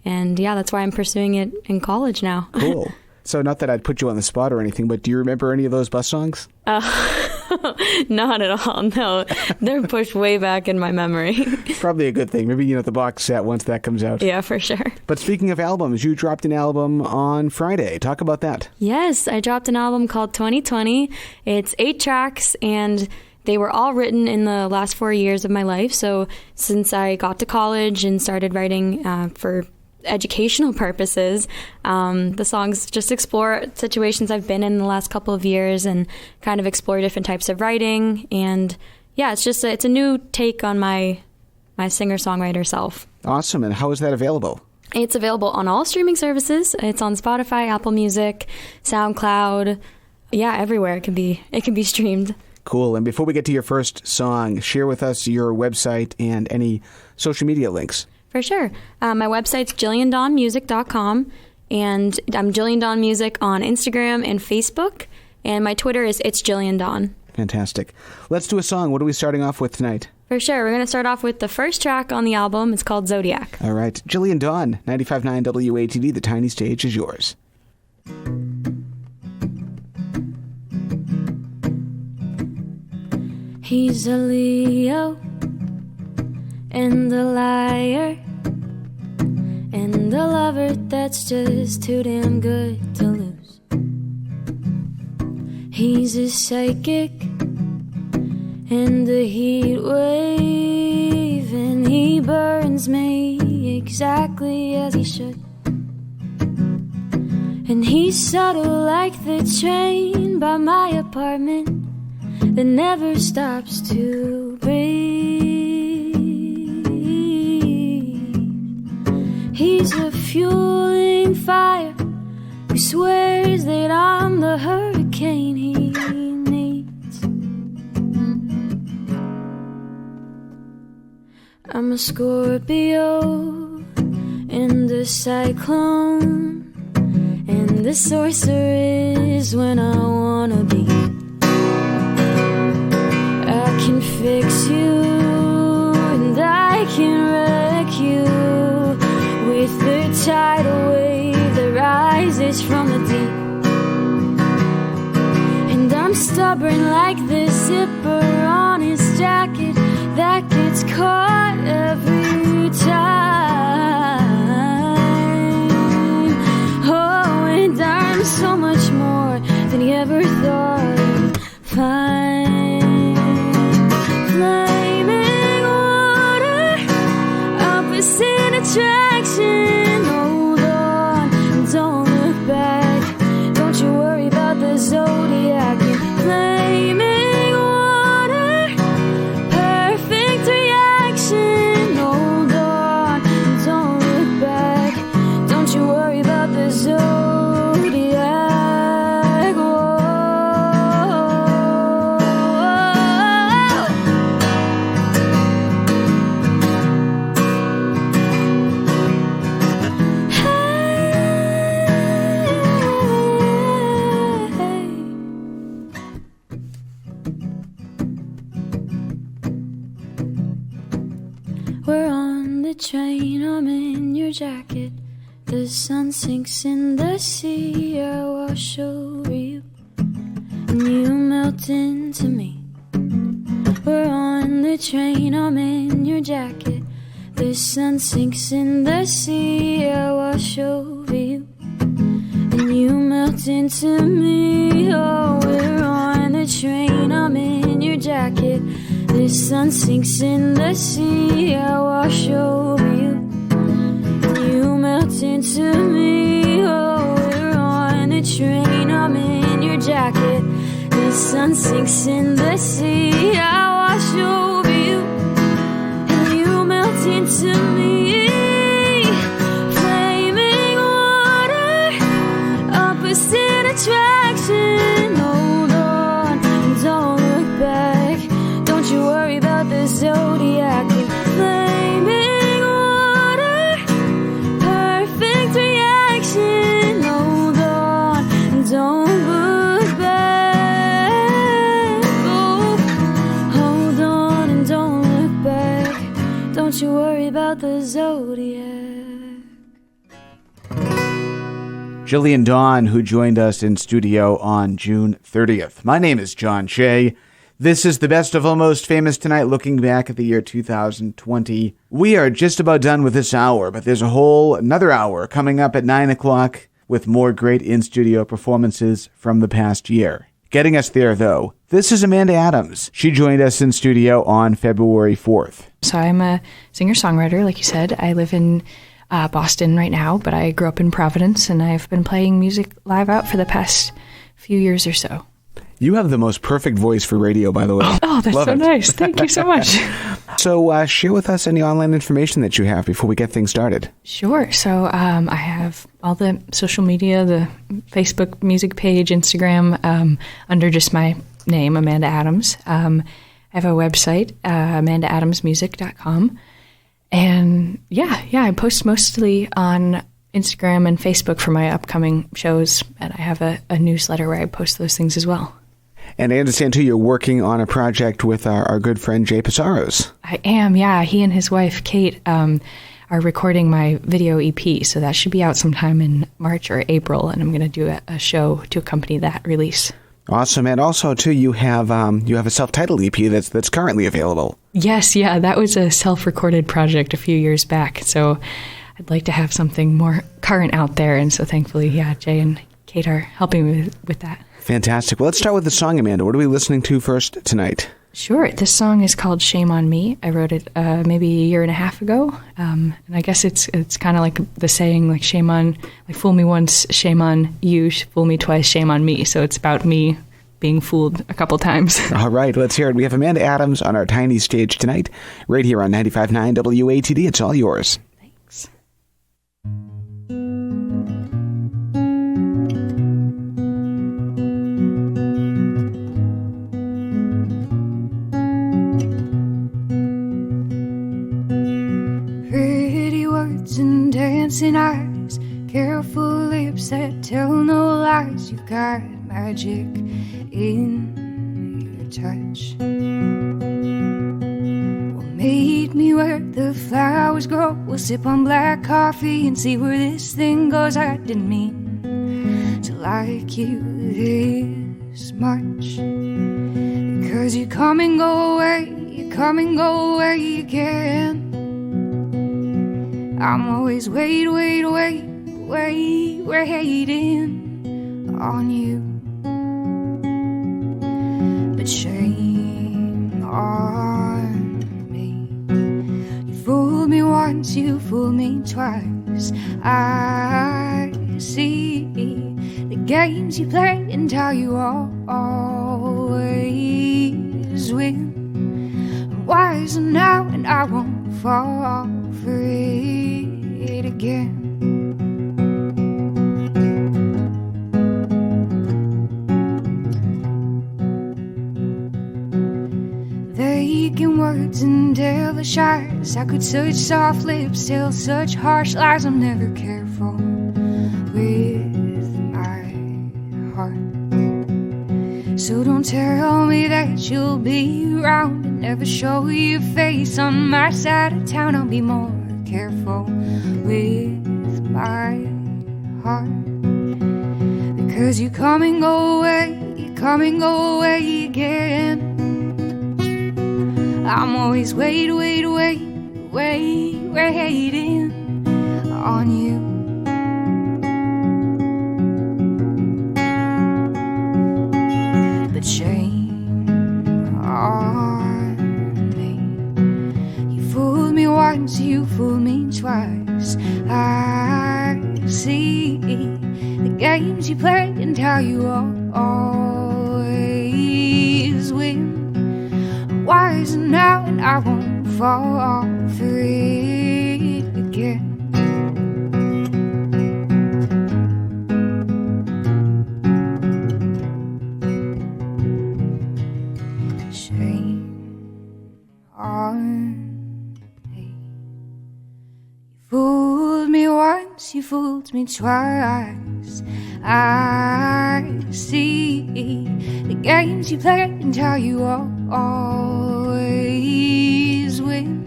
And yeah, that's why I'm pursuing it in college now. Cool. So not that I'd put you on the spot or anything, but do you remember any of those bus songs? Not at all, no. They're pushed way back in my memory. Probably a good thing. Maybe, the box set once that comes out. Yeah, for sure. But speaking of albums, you dropped an album on Friday. Talk about that. Yes, I dropped an album called 2020. It's 8 tracks, and they were all written in the last 4 years of my life. So since I got to college and started writing for educational purposes, the songs just explore situations I've been in the last couple of years and kind of explore different types of writing. And yeah, it's a new take on my singer-songwriter self. Awesome. And how is that available? It's available on all streaming services. It's on Spotify, Apple Music, SoundCloud. Yeah, everywhere it can be streamed. Cool. And before we get to your first song, share with us your website and any social media links. For sure. My website's JillianDawnMusic.com, and I'm Jillian Dawn Music on Instagram and Facebook, and my Twitter is It's Jillian Dawn. Fantastic. Let's do a song. What are we starting off with tonight? For sure. We're going to start off with the first track on the album. It's called Zodiac. All right. Jillian Dawn, 95.9 WATD, the Tiny Stage is yours. He's a Leo and a liar and a lover that's just too damn good to lose. He's a psychic and a heat wave, and he burns me exactly as he should. And he's subtle like the train by my apartment that never stops to breathe. He's a fueling fire who swears that I'm the hurricane he needs. I'm a Scorpio and a cyclone, and the sorcerer is when I wanna be. I can fix you and I can wreck you with the tidal wave that rises from the deep. And I'm stubborn like the zipper on his jacket that gets caught every time. Oh, and I'm so much more than he ever thought I'd find. Flaming water, opposite attraction. Hold on, don't look back. Don't you worry about the zodiac. Flaming water, perfect reaction. Hold on, don't look back. Don't you worry about the zodiac. Oh. train, I'm in your jacket. The sun sinks in the sea, I wash over you, and you melt into me. We're on the train, I'm in your jacket. The sun sinks in the sea, I wash over you, and you melt into me. Oh, we're on the train, I'm in your jacket. The sun sinks in the sea, I wash over you, and you melt into me. Oh, we're on the train, I'm in your jacket. The sun sinks in the sea, I wash over you, and you melt into me. Flaming water, opposite attraction. Hold on, don't look back. Don't you worry about the zodiac. Flaming water, perfect reaction. Hold on, don't look back. Oh, hold on and don't look back. Don't you worry about the zodiac. Jillian Dawn, who joined us in studio on June 30th. My name is John Shea. This is the Best of Almost Famous tonight, looking back at the year 2020. We are just about done with this hour, but there's another hour coming up at 9 o'clock with more great in-studio performances from the past year. Getting us there, though, this is Amanda Adams. She joined us in studio on February 4th. So I'm a singer-songwriter, like you said. I live in Boston right now, but I grew up in Providence, and I've been playing music live out for the past few years or so. You have the most perfect voice for radio, by the way. Oh, that's Love so it. nice. Thank you so much. So share with us any online information that you have before we get things started. Sure. So I have all the social media, the Facebook music page, Instagram, under just my name, Amanda Adams. I have a website, amandaadamsmusic.com. And I post mostly on Instagram and Facebook for my upcoming shows. And I have a newsletter where I post those things as well. And I understand, too, you're working on a project with our good friend Jay Pizarro's. I am, yeah. He and his wife, Kate, are recording my video EP. So that should be out sometime in March or April. And I'm going to do a show to accompany that release. Awesome. And also, too, you have a self-titled EP that's currently available. Yes, yeah. That was a self-recorded project a few years back. So I'd like to have something more current out there. And so thankfully, Jay and Kate are helping me with that. Fantastic. Well, let's start with the song, Amanda. What are we listening to first tonight? Sure. This song is called Shame on Me. I wrote it maybe a year and a half ago. And I guess it's kind of like the saying, like, shame on, like, fool me once, shame on you, fool me twice, shame on me. So it's about me being fooled a couple times. All right, let's hear it. We have Amanda Adams on our tiny stage tonight, right here on 95.9 WATD. It's all yours. Thanks. Pretty words and dancing eyes, careful lips that tell no lies. You've got magic in your touch. What made me where the flowers grow? We'll sip on black coffee and see where this thing goes. I didn't mean to like you this much, because you come and go away, you come and go away again. I'm always waiting on you. But shame on me. You fooled me once, you fooled me twice. I see the games you play and how you always win. I'm wiser now and I won't fall for it again. Vacant words and devilish eyes. I could search soft lips, tell such harsh lies. I'm never careful with my heart. So don't tell me that you'll be around and never show your face on my side of town. I'll be more careful with my heart. Because you come and go away again. I'm always waiting on you. But shame on me. You fooled me once, you fooled me twice. I see the games you play and how you always win. I'm wiser now and I won't fall for it again. Shame on me. You fooled me once, you fooled me twice. I see the games you play and how you always win.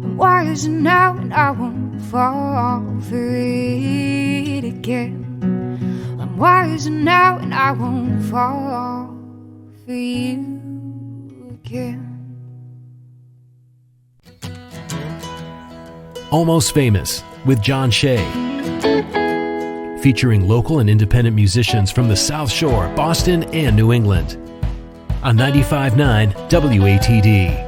I'm wiser now and I won't fall for it again. I'm wiser now and I won't fall for you again. Almost Famous with John Shea. Featuring local and independent musicians from the South Shore, Boston, and New England. On 95.9 WATD.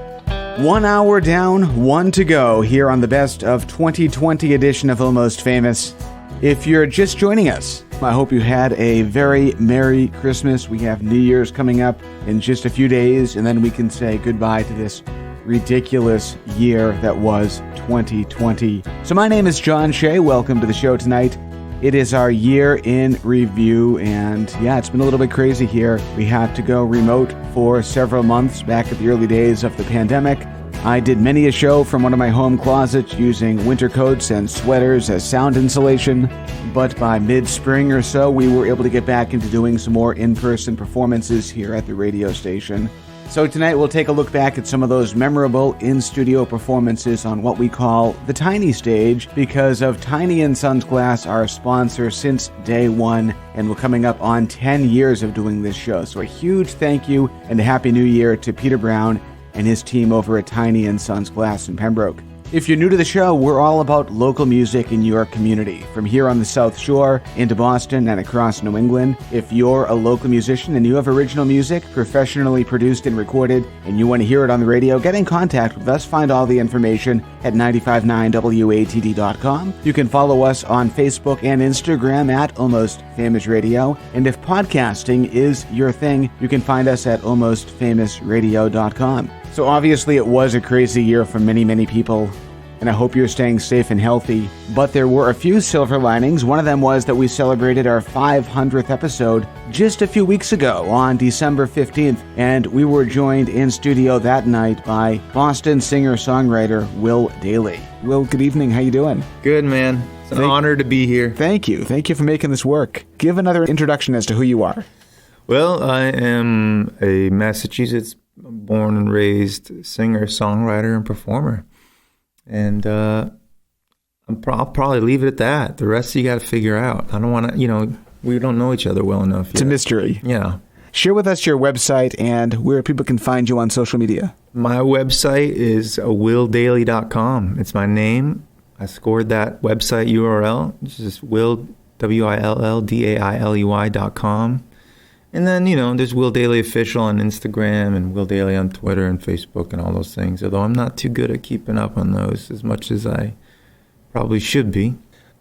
1 hour down, 1 to go here on the best of 2020 edition of Almost Famous. If you're just joining us, I hope you had a very Merry Christmas. We have New Year's coming up in just a few days, and then we can say goodbye to this ridiculous year that was 2020. So my name is John Shea. Welcome to the show tonight. It is our year in review, and yeah, it's been a little bit crazy here. We had to go remote for several months back at the early days of the pandemic. I did many a show from one of my home closets using winter coats and sweaters as sound insulation, but by mid-spring or so, we were able to get back into doing some more in-person performances here at the radio station. So tonight we'll take a look back at some of those memorable in-studio performances on what we call the Tiny Stage because of Tiny & Sons Glass, our sponsor since day one, and we're coming up on 10 years of doing this show. So a huge thank you and a Happy New Year to Peter Brown and his team over at Tiny & Sons Glass in Pembroke. If you're new to the show, we're all about local music in your community, from here on the South Shore into Boston and across New England. If you're a local musician and you have original music professionally produced and recorded and you want to hear it on the radio, get in contact with us. Find all the information at 959watd.com. You can follow us on Facebook and Instagram at Almost Famous Radio. And if podcasting is your thing, you can find us at almostfamousradio.com. So obviously it was a crazy year for many, many people, and I hope you're staying safe and healthy. But there were a few silver linings. One of them was that we celebrated our 500th episode just a few weeks ago on December 15th, and we were joined in studio that night by Boston singer-songwriter Will Dailey. Will, good evening. How you doing? Good, man. It's an honor to be here. Thank you. Thank you for making this work. Give another introduction as to who you are. Well, I am a Massachusetts born and raised singer, songwriter, and performer. And I'll probably leave it at that. The rest you got to figure out. I don't want to, we don't know each other well enough yet. It's a mystery. Yeah. Share with us your website and where people can find you on social media. My website is willdailey.com. It's my name. I scored that website URL. It's just willdailey.com. And then, there's Will Dailey Official on Instagram and Will Dailey on Twitter and Facebook and all those things, although I'm not too good at keeping up on those as much as I probably should be.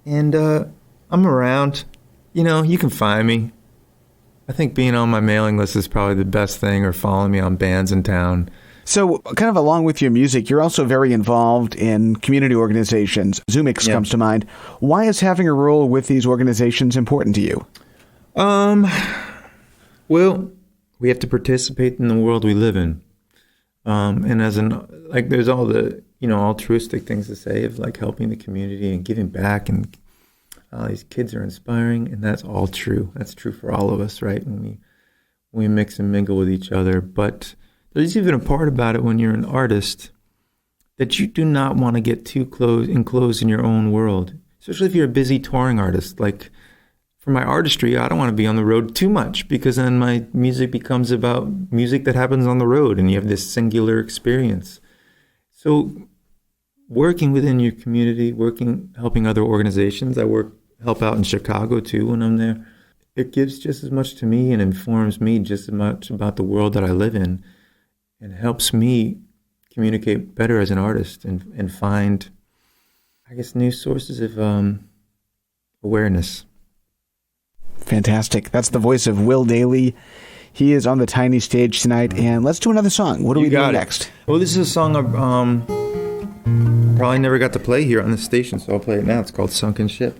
And I'm around. You can find me. I think being on my mailing list is probably the best thing, or following me on bands in town. So kind of along with your music, you're also very involved in community organizations. Zoomix comes to mind. Why is having a role with these organizations important to you? Well, we have to participate in the world we live in. And there's all the, altruistic things to say of helping the community and giving back, and these kids are inspiring, and that's all true. That's true for all of us, right? When we mix and mingle with each other. But there's even a part about it when you're an artist that you do not want to get too enclosed in your own world, especially if you're a busy touring artist. Like, for my artistry, I don't want to be on the road too much, because then my music becomes about music that happens on the road, and you have this singular experience. So working within your community, helping other organizations. I help out in Chicago too when I'm there. It gives just as much to me and informs me just as much about the world that I live in, and helps me communicate better as an artist and find, I guess, new sources of awareness. Fantastic. That's the voice of Will Dailey. He is on the Tiny Stage tonight, and let's do another song. What are we doing next? Well, this is a song I probably never got to play here on the station, so I'll play it now. It's called Sunken Ship.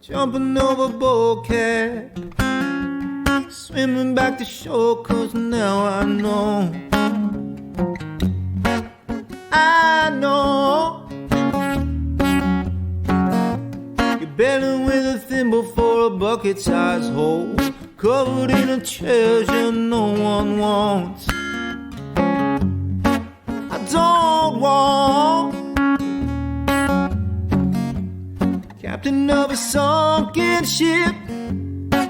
Jumping over bulkhead, swimming back to shore, 'cause now I know you're bailing with a thimble for a bucket-sized hole, covered in a treasure no one wants. I don't want captain of a sunken ship,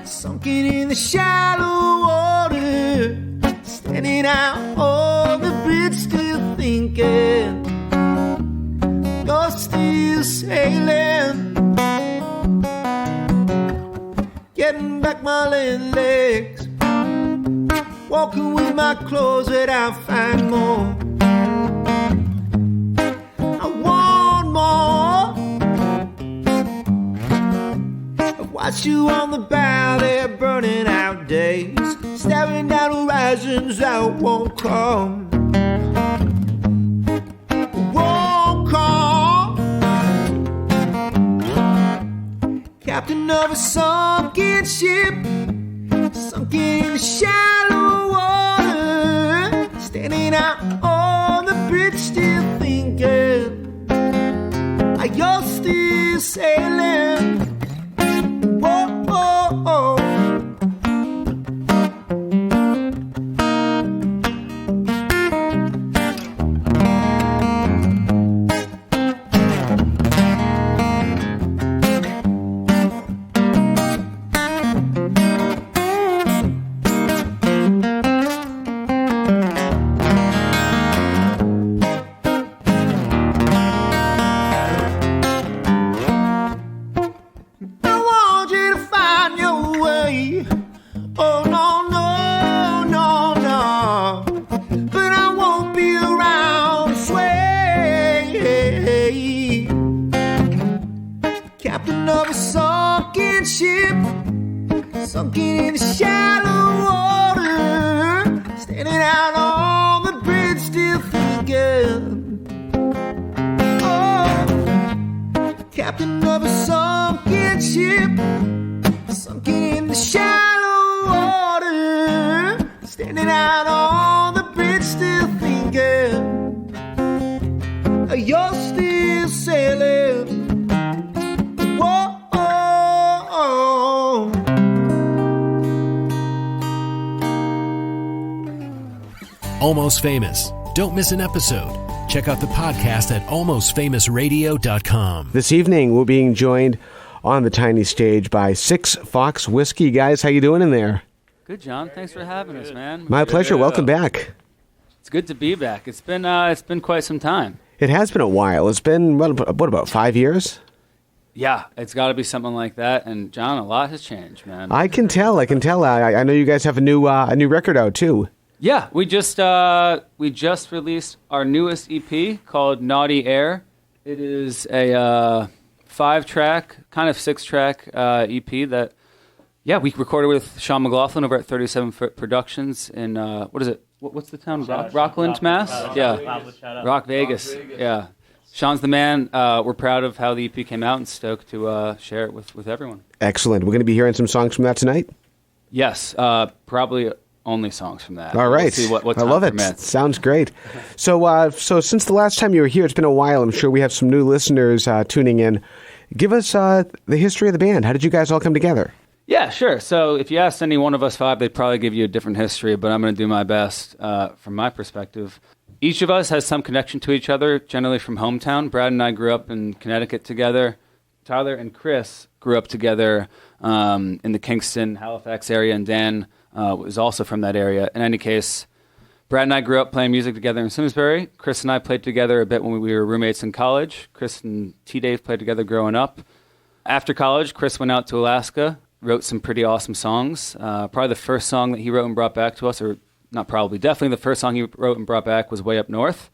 sunken in the shallow water, standing out on the bridge, still thinking you're still sailing, getting back my legs, walking with my clothes that I find more. I want more. Watch you on the bow there, burning out days, staring down horizons that won't come. Won't come. Captain of a sunken ship, sunken in the shallow water, standing out on the bridge, still thinking, are you still sailing? Oh, oh, oh. Almost Famous. Don't miss an episode. Check out the podcast at almostfamousradio.com. This evening, we're being joined on the Tiny Stage by SixFoxWhiskey. Guys, how you doing in there? Good, John. Thanks for having us, man. My pleasure. Welcome back. It's good to be back. It's been quite some time. It has been a while. It's been, what about 5 years? Yeah, it's got to be something like that. And, John, a lot has changed, man. I can tell. I know you guys have a new record out, too. Yeah, we just released our newest EP called Naughty Air. It is a 5-track, kind of 6-track EP that, we recorded with Sean McLaughlin over at 37 Foot Productions in, what is it? What's the town? Rockland, Mass? Yeah. Rock Vegas. Yeah. Sean's the man. We're proud of how the EP came out and stoked to share it with everyone. Excellent. We're going to be hearing some songs from that tonight? Yes, probably only songs from that. All right. We'll see what I time love it. permits. Sounds great. So since the last time you were here, it's been a while. I'm sure we have some new listeners tuning in. Give us the history of the band. How did you guys all come together? Yeah, sure. So if you asked any one of us five, they'd probably give you a different history, but I'm going to do my best from my perspective. Each of us has some connection to each other, generally from hometown. Brad and I grew up in Connecticut together. Tyler and Chris grew up together in the Kingston, Halifax area, and Dan was also from that area. In any case, Brad and I grew up playing music together in Simsbury. Chris and I played together a bit when we were roommates in college. Chris and T-Dave played together growing up. After college, Chris went out to Alaska, wrote some pretty awesome songs. Probably the first song that he wrote and brought back to us, or not probably, definitely the first song he wrote and brought back was Way Up North.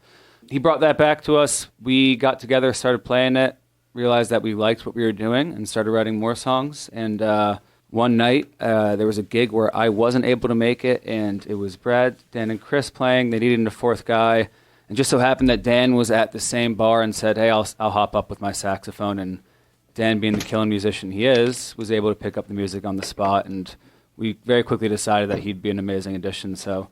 He brought that back to us. We got together, started playing it, realized that we liked what we were doing, and started writing more songs. And one night, there was a gig where I wasn't able to make it, and it was Brad, Dan, and Chris playing. They needed a fourth guy. And just so happened that Dan was at the same bar and said, hey, I'll hop up with my saxophone. And Dan, being the killing musician he is, was able to pick up the music on the spot, and we very quickly decided that he'd be an amazing addition. So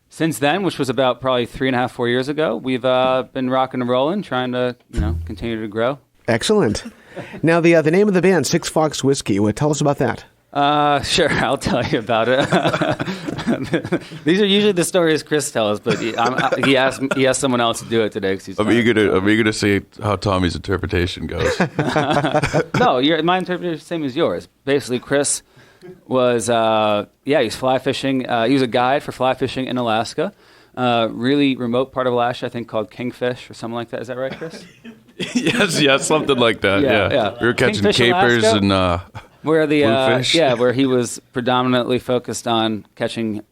since then, which was about probably 3.5, 4 years ago, we've been rocking and rolling, trying to continue to grow. Excellent. Now, the name of the band, SixFoxWhiskey. Tell us about that. Sure, I'll tell you about it. These are usually the stories Chris tells, but he asked someone else to do it today. I'm eager to see how Tommy's interpretation goes. No, my interpretation is the same as yours. Basically, Chris was he's fly fishing. He was a guide for fly fishing in Alaska, really remote part of Alaska, I think called Kingfish or something like that. Is that right, Chris? yes, something like that. Yeah. We were catching Kingfish, capers Alaska, and where the bluefish. where he was predominantly focused on catching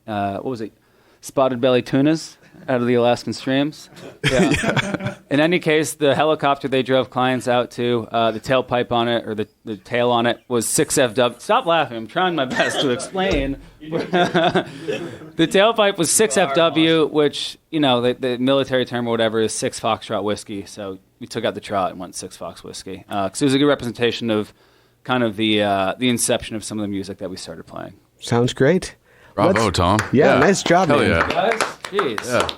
spotted belly tunas out of the Alaskan streams. Yeah. In any case, the helicopter they drove clients out to, the tailpipe on it, or the tail on it, was 6FW. Stop laughing. I'm trying my best to explain. The tailpipe was 6FW, which, the military term or whatever is 6 Foxtrot Whiskey. So we took out the trot and went 6 Fox Whiskey. Because it was a good representation of kind of the inception of some of the music that we started playing. Sounds great. Bravo, Tom. Yeah, nice job, Hell man. yeah. Guys, jeez. Yeah.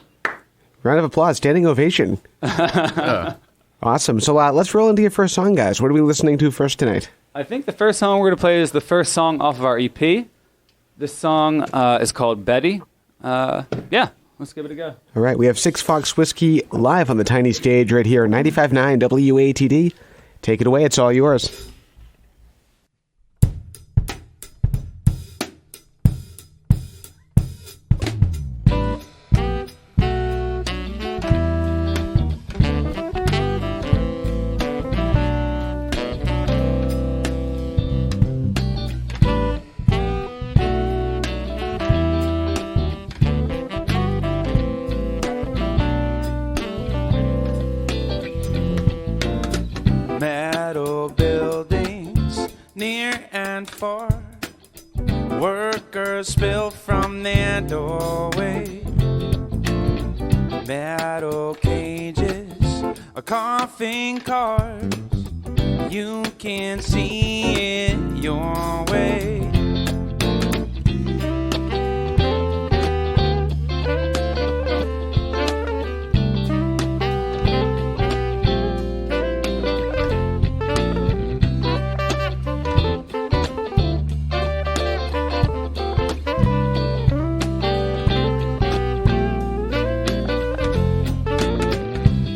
Round of applause, standing ovation. Yeah. Awesome. So let's roll into your first song, guys. What are we listening to first tonight? I think the first song we're going to play is the first song off of our EP. This song is called Betty. Let's give it a go. All right, we have SixFoxWhiskey live on the Tiny Stage right here, 95.9 WATD. Take it away. It's all yours. Metal buildings near and far, workers spill from their doorway. Metal cages, a coughing cars, you can see it your way.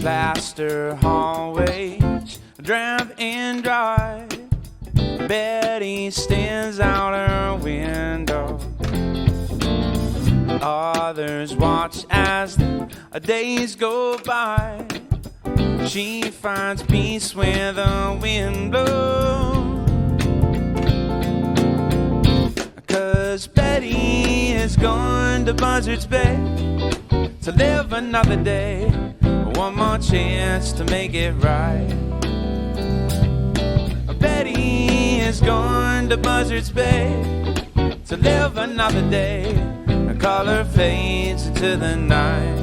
Plaster hallways, drab and dry. Betty stands out her window. Others watch as the days go by. She finds peace where the wind blows. 'Cause Betty is going to Buzzards Bay to live another day. One more chance to make it right. Betty is going to Buzzards Bay to live another day. Her color fades into the night.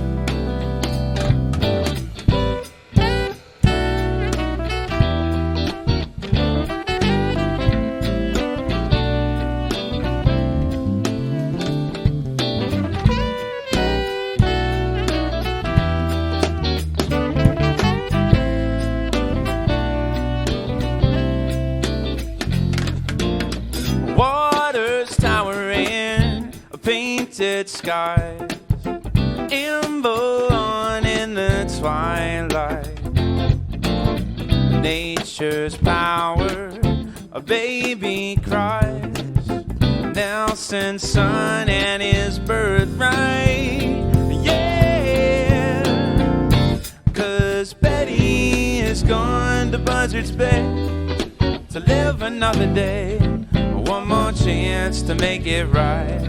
shattered skies, amber on in the twilight. Nature's power, a baby cries. Nelson's son and his birthright. Yeah, 'cause Betty is gone to Buzzard's Bay to live another day. One more chance to make it right.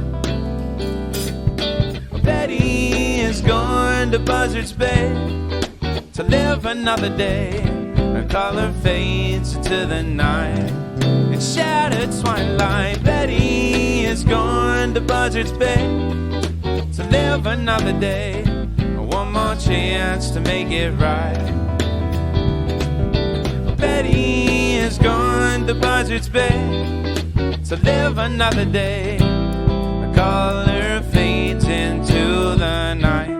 Betty is gone to Buzzard's Bay to live another day. Her color fades into the night. In shattered twilight, Betty is gone to Buzzard's Bay to live another day. One more chance to make it right. Betty is gone to Buzzard's Bay to live another day. The color fades into the night.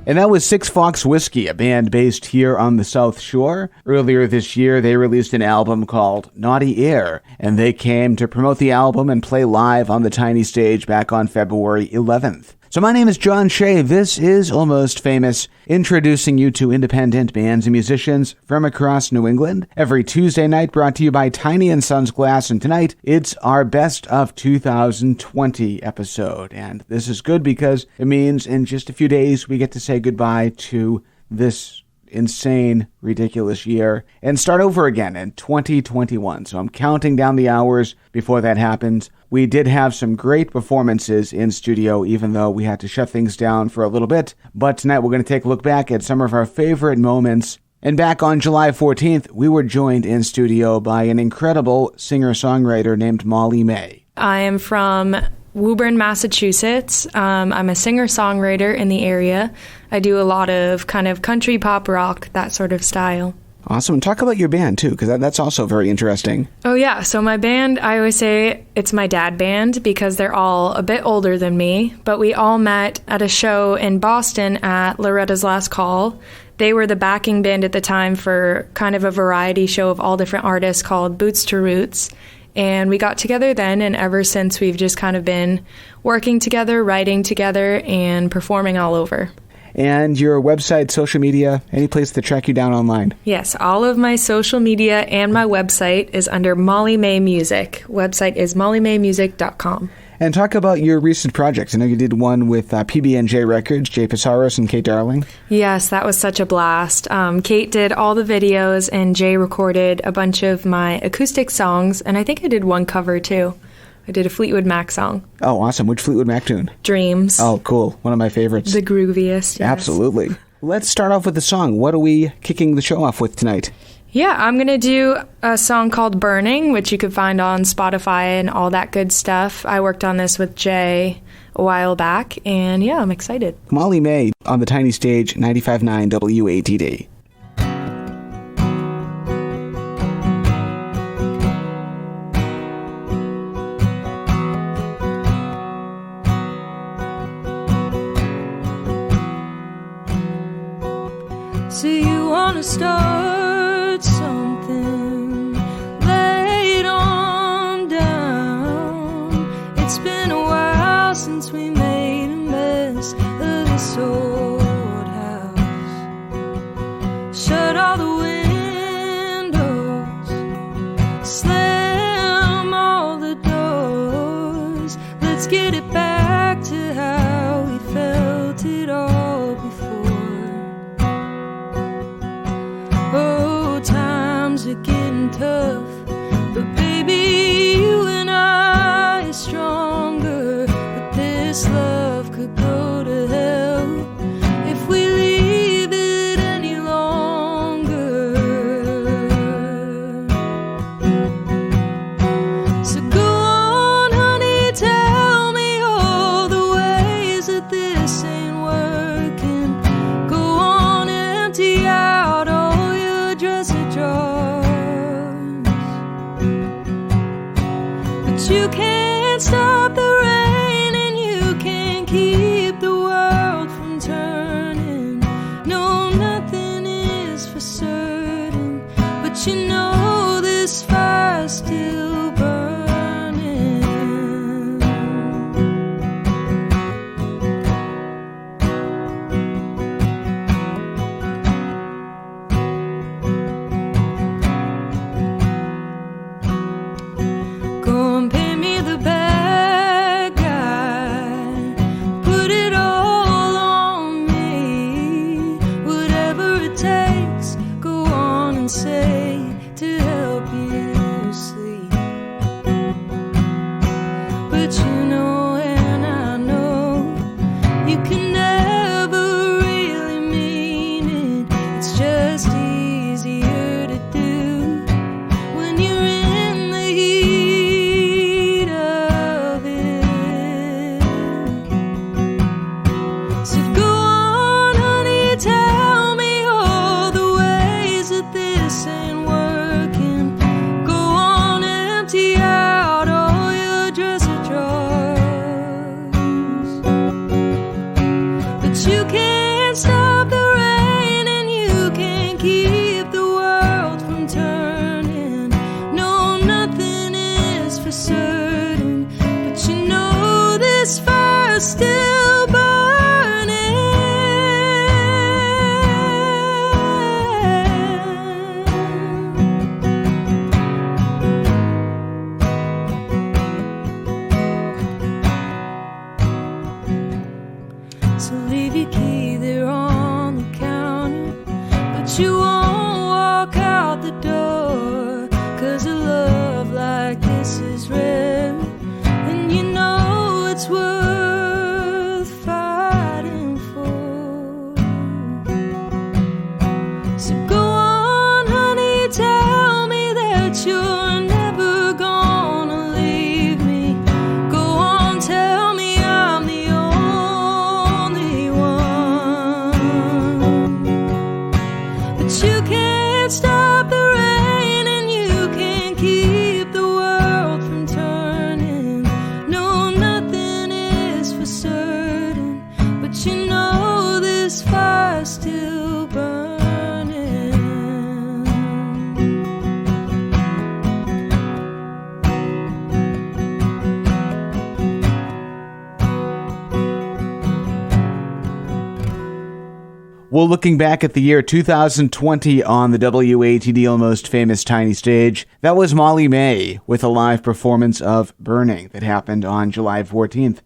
And that was SixFoxWhiskey, a band based here on the South Shore. Earlier this year, they released an album called Naughty Air, and they came to promote the album and play live on the Tiny Stage back on February 11th. So my name is John Shea. This is Almost Famous, introducing you to independent bands and musicians from across New England. Every Tuesday night, brought to you by Tiny and Sons Glass. And tonight, it's our Best of 2020 episode. And this is good because it means in just a few days, we get to say goodbye to this insane, ridiculous year and start over again in 2021. So I'm counting down the hours before that happens. We did have some great performances in studio, even though we had to shut things down for a little bit. But tonight we're going to take a look back at some of our favorite moments. And back on July 14th, we were joined in studio by an incredible singer-songwriter named Molly May. I am from Woburn, Massachusetts. I'm a singer-songwriter in the area. I do a lot of kind of country, pop, rock, that sort of style. Awesome. And talk about your band, too, because that's also very interesting. Oh, yeah. So my band, I always say it's my dad band because they're all a bit older than me. But we all met at a show in Boston at Loretta's Last Call. They were the backing band at the time for kind of a variety show of all different artists called Boots to Roots. And we got together then, and ever since we've just kind of been working together, writing together, and performing all over. And your website, social media, any place to track you down online? Yes, all of my social media and my website is under Molly May Music. Website is mollymaymusic.com. And talk about your recent projects. I know you did one with PB&J Records, Jay Pizarros and Kate Darling. Yes, that was such a blast. Kate did all the videos, and Jay recorded a bunch of my acoustic songs, and I think I did one cover, too. I did a Fleetwood Mac song. Oh, awesome. Which Fleetwood Mac tune? Dreams. Oh, cool. One of my favorites. The grooviest, yes. Absolutely. Let's start off with a song. What are we kicking the show off with tonight? Yeah, I'm going to do a song called Burning, which you could find on Spotify and all that good stuff. I worked on this with Jay a while back, and yeah, I'm excited. Molly May on the Tiny Stage, 95.9 WATD. So you wanna start something, lay it on down. It's been a while since we made a mess of this old house. Shut all the windows, slam all the doors. Let's get it back to how we felt it all before. Oh, times are getting tough, but baby, you and I are stronger. But this love could go to hell if we leave it any longer. So go on, honey, tell me all the ways that this ain't working. Go on, empty out all your dresser drawers. But you can't stop the rain and you can't keep the world from turning. No, nothing is for certain, but you know this fire's still burning. Go and pay me the bad guy, put it all on me. Whatever it takes, go on and say to help you sleep. But you know and I know you can never really mean it. It's just easier to do when you're in the heat of it. So go on, honey, tell me all the ways that this ain't working. Go on, empty out all your dresser drawers. But you can't stop the rain and you can't keep the world from turning. No, nothing is for certain, but you know this fire's still burning. So leave your key there on the counter, but you won't walk out the door. 'Cause a love like this is rare, and you know it's worth fighting for. So go on, honey, tell me that you're never gonna leave me. Go on, tell me I'm the only one. But you can't stop the rain and you can't keep the world from turning. No, nothing is for certain, but you know this fire's still burning. Well, looking back at the year 2020 on the WATD Almost Famous Tiny Stage, that was Molly May with a live performance of Burning that happened on July 14th.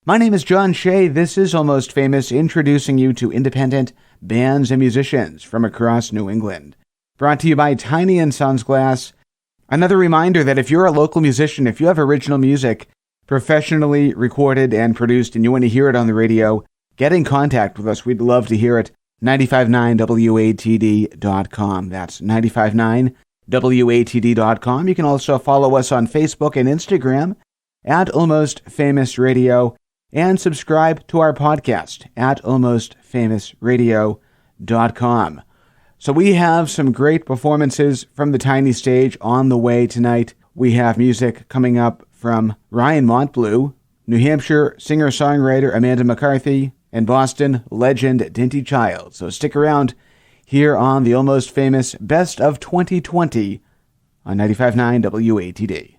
My name is John Shea. This is Almost Famous, introducing you to independent bands and musicians from across New England. Brought to you by Tiny and Sons Glass. Another reminder that if you're a local musician, if you have original music professionally recorded and produced and you want to hear it on the radio, get in contact with us. We'd love to hear it. 959WATD.com. That's 959WATD.com. You can also follow us on Facebook and Instagram at Almost Famous Radio and subscribe to our podcast at almostfamousradio.com. So we have some great performances from the Tiny Stage on the way tonight. We have music coming up from Ryan Montbleau, New Hampshire singer-songwriter Amanda McCarthy, and Boston legend Dinty Child. So stick around here on the Almost Famous Best of 2020 on 95.9 WATD.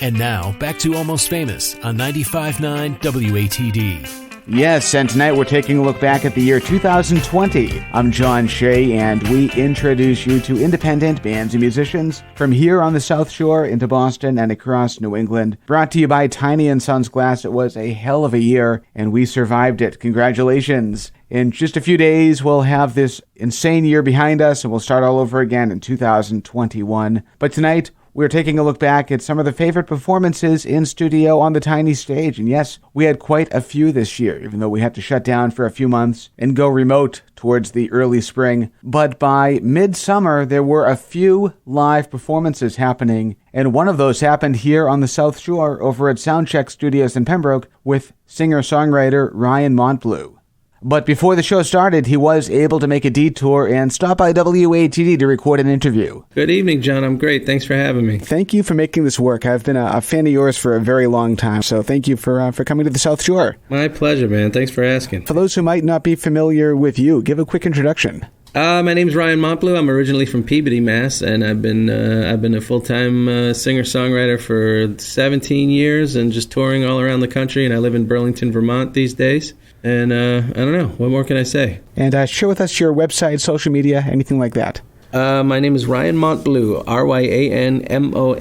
And now, back to Almost Famous on 95.9 WATD. Yes, and tonight we're taking a look back at the year 2020. I'm John Shea, and we introduce you to independent bands and musicians from here on the South Shore into Boston and across New England. Brought to you by Tiny & Sons Glass. It was a hell of a year, and we survived it. Congratulations. In just a few days, we'll have this insane year behind us, and we'll start all over again in 2021. But tonight, we're taking a look back at some of the favorite performances in studio on the Tiny Stage. And yes, we had quite a few this year, even though we had to shut down for a few months and go remote towards the early spring. But by midsummer, there were a few live performances happening. And one of those happened here on the South Shore over at Soundcheck Studios in Pembroke with singer-songwriter Ryan Montbleau. But before the show started, he was able to make a detour and stop by WATD to record an interview. Good evening, John. I'm great. Thanks for having me. Thank you for making this work. I've been a fan of yours for a very long time, so thank you for coming to the South Shore. My pleasure, man. Thanks for asking. For those who might not be familiar with you, give a quick introduction. My name's Ryan Montbleau. I'm originally from Peabody, Mass, and I've been a full-time singer-songwriter for 17 years and just touring all around the country, and I live in Burlington, Vermont these days. And I don't know. What more can I say? And share with us your website, social media, anything like that. My name is Ryan Montbleau, RyanMontbleau,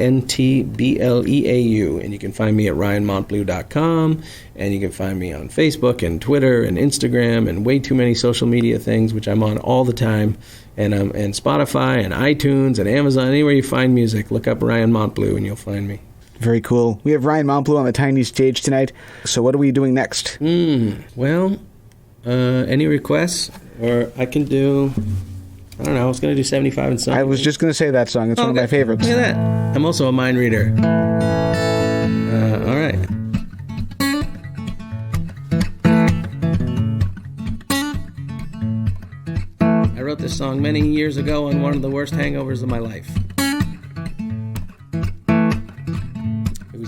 and you can find me at ryanmontbleau.com, and you can find me on Facebook and Twitter and Instagram and way too many social media things, which I'm on all the time, and Spotify and iTunes and Amazon. Anywhere you find music, look up Ryan Montbleau and you'll find me. Very cool. We have Ryan Montbleau on the Tiny Stage tonight. So what are we doing next? Well, any requests? Or I can do, I don't know, I was going to do 75 and Sunny. I was just going to say that song. It's one of my favorites. Look at that. I'm also a mind reader. All right. I wrote this song many years ago on one of the worst hangovers of my life.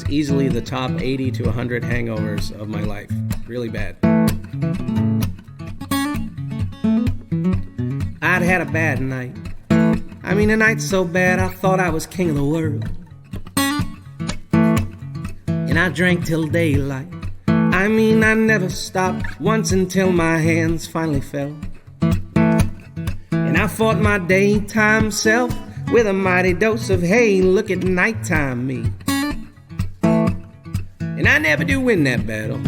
Easily the top 80 to 100 hangovers of my life. Really bad. I'd had a bad night. I mean, a night so bad I thought I was king of the world. And I drank till daylight. I mean, I never stopped once until my hands finally fell. And I fought my daytime self with a mighty dose of, hey, look at nighttime me. And I never do win that battle,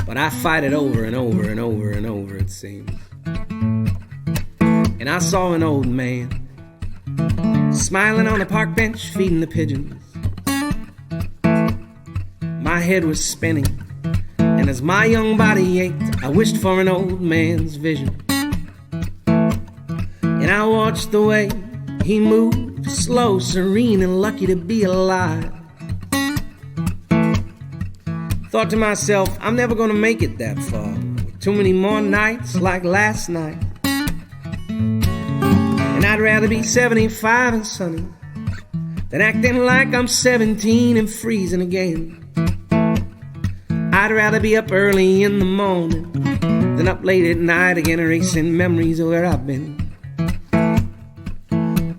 but I fight it over and over and over and over, it seems. And I saw an old man smiling on a park bench, feeding the pigeons. My head was spinning, and as my young body ached, I wished for an old man's vision. And I watched the way he moved, slow, serene, and lucky to be alive. Thought to myself, I'm never gonna make it that far. Too many more nights like last night. And I'd rather be 75 and sunny than acting like I'm 17 and freezing again. I'd rather be up early in the morning than up late at night again, erasing memories of where I've been.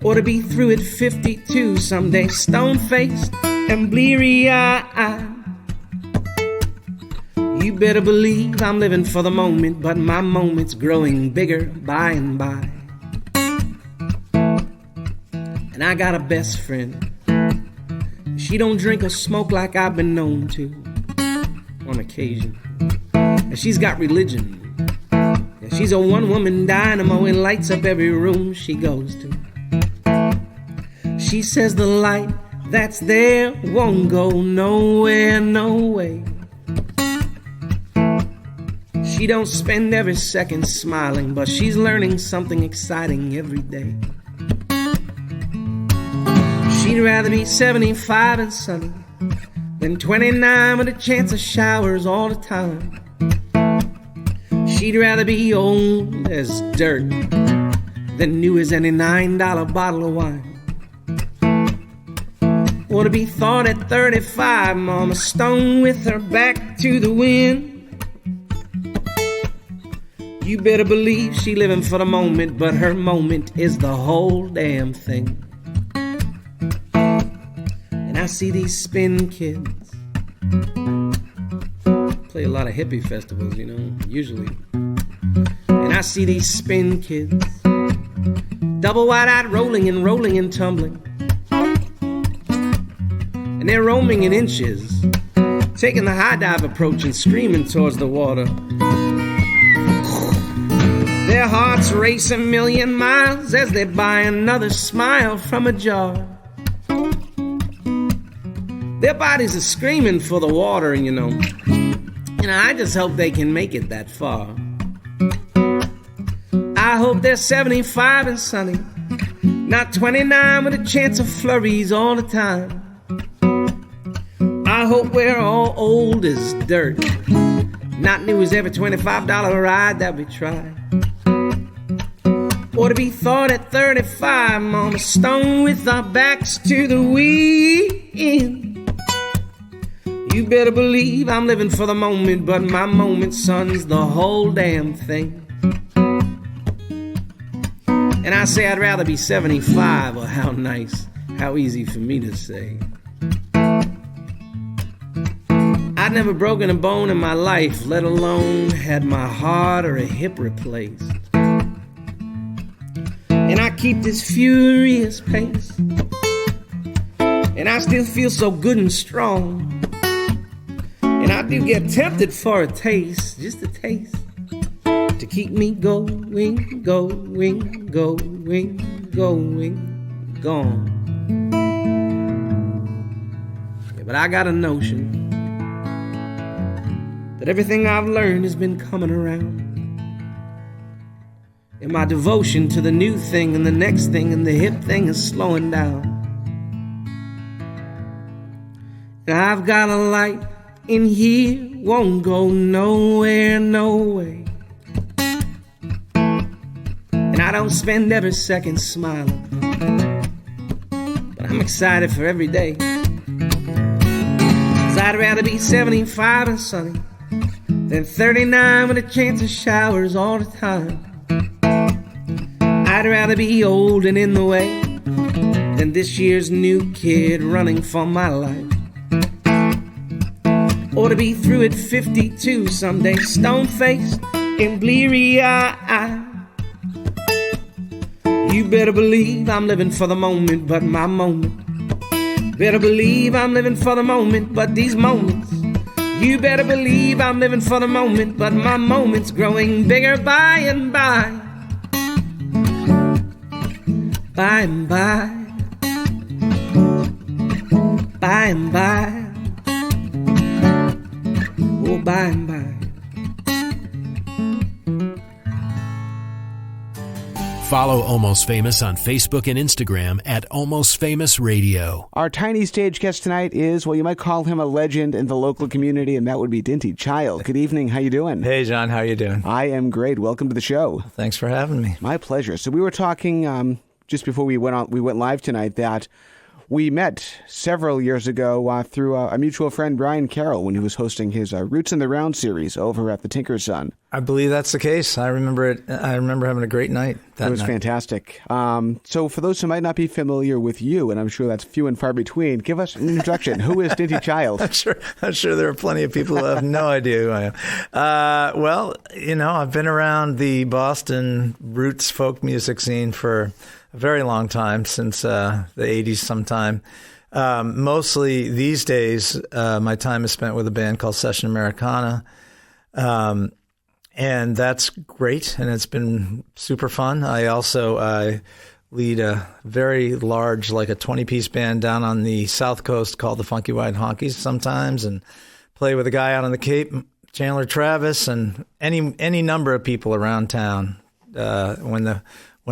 Or to be through at 52 someday, stone-faced and bleary-eyed. You better believe I'm living for the moment, but my moment's growing bigger by and by. And I got a best friend. She don't drink or smoke like I've been known to, on occasion. And she's got religion. And she's a one-woman dynamo and lights up every room she goes to. She says the light that's there won't go nowhere, no way. She She don't spend every second smiling, but she's learning something exciting every day. She'd rather be 75 and sunny than 29 with a chance of showers all the time. She'd rather be old as dirt than new as any $9 bottle of wine. Or to be thought at 35, Mama Stone with her back to the wind. You better believe she living for the moment, but her moment is the whole damn thing. And I see these spin kids play a lot of hippie festivals, you know, usually. And I see these spin kids double wide-eyed rolling and tumbling. And they're roaming in inches, taking the high dive approach and screaming towards the water. Their hearts race a million miles as they buy another smile from a jar. Their bodies are screaming for the water, and you know, I just hope they can make it that far. I hope they're 75 and sunny, not 29 with a chance of flurries all the time. I hope we're all old as dirt, not new as every $25 ride that we try. Or to be thought at 35, Mama Stone with our backs to the wind. You better believe I'm living for the moment, but my moment, son's the whole damn thing. And I say I'd rather be 75, or how nice, how easy for me to say. I'd never broken a bone in my life, let alone had my heart or a hip replaced. And I keep this furious pace, and I still feel so good and strong. And I do get tempted for a taste, just a taste, to keep me going, going, going, going, gone. Yeah, but I got a notion that everything I've learned has been coming around. And my devotion to the new thing and the next thing and the hip thing is slowing down. And I've got a light in here, won't go nowhere, no way. And I don't spend every second smiling, but I'm excited for every day. 'Cause I'd rather be 75 and sunny than 39 with a chance of showers all the time. I'd rather be old and in the way than this year's new kid running for my life. Or to be through at 52 someday, stone-faced and bleary-eyed. You better believe I'm living for the moment, but my moment. Better believe I'm living for the moment, but these moments. You better believe I'm living for the moment, but my moment's growing bigger by and by. By and by, by and by, oh by and by. Follow Almost Famous on Facebook and Instagram at Almost Famous Radio. Our Tiny Stage guest tonight is, well, you might call him a legend in the local community, and that would be Dinty Child. Good evening. How you doing? Hey, John. How you doing? I am great. Welcome to the show. Thanks for having me. My pleasure. So we were talking just before we went live tonight that we met several years ago through a mutual friend, Brian Carroll, when he was hosting his Roots in the Round series over at the Tinker's Son. I believe that's the case. I remember it. I remember having a great night that night. It was fantastic. So for those who might not be familiar with you, and I'm sure that's few and far between, give us an introduction. Who is Dinty Child? I'm sure there are plenty of people who have no idea who I am. Well, you know, I've been around the Boston roots folk music scene for a very long time, since the 80s sometime. Mostly these days, my time is spent with a band called Session Americana. And that's great, and it's been super fun. I also lead a very large, like a 20-piece band down on the South Coast called the Funky White Honkies sometimes, and play with a guy out on the Cape Chandler Travis, and any number of people around town when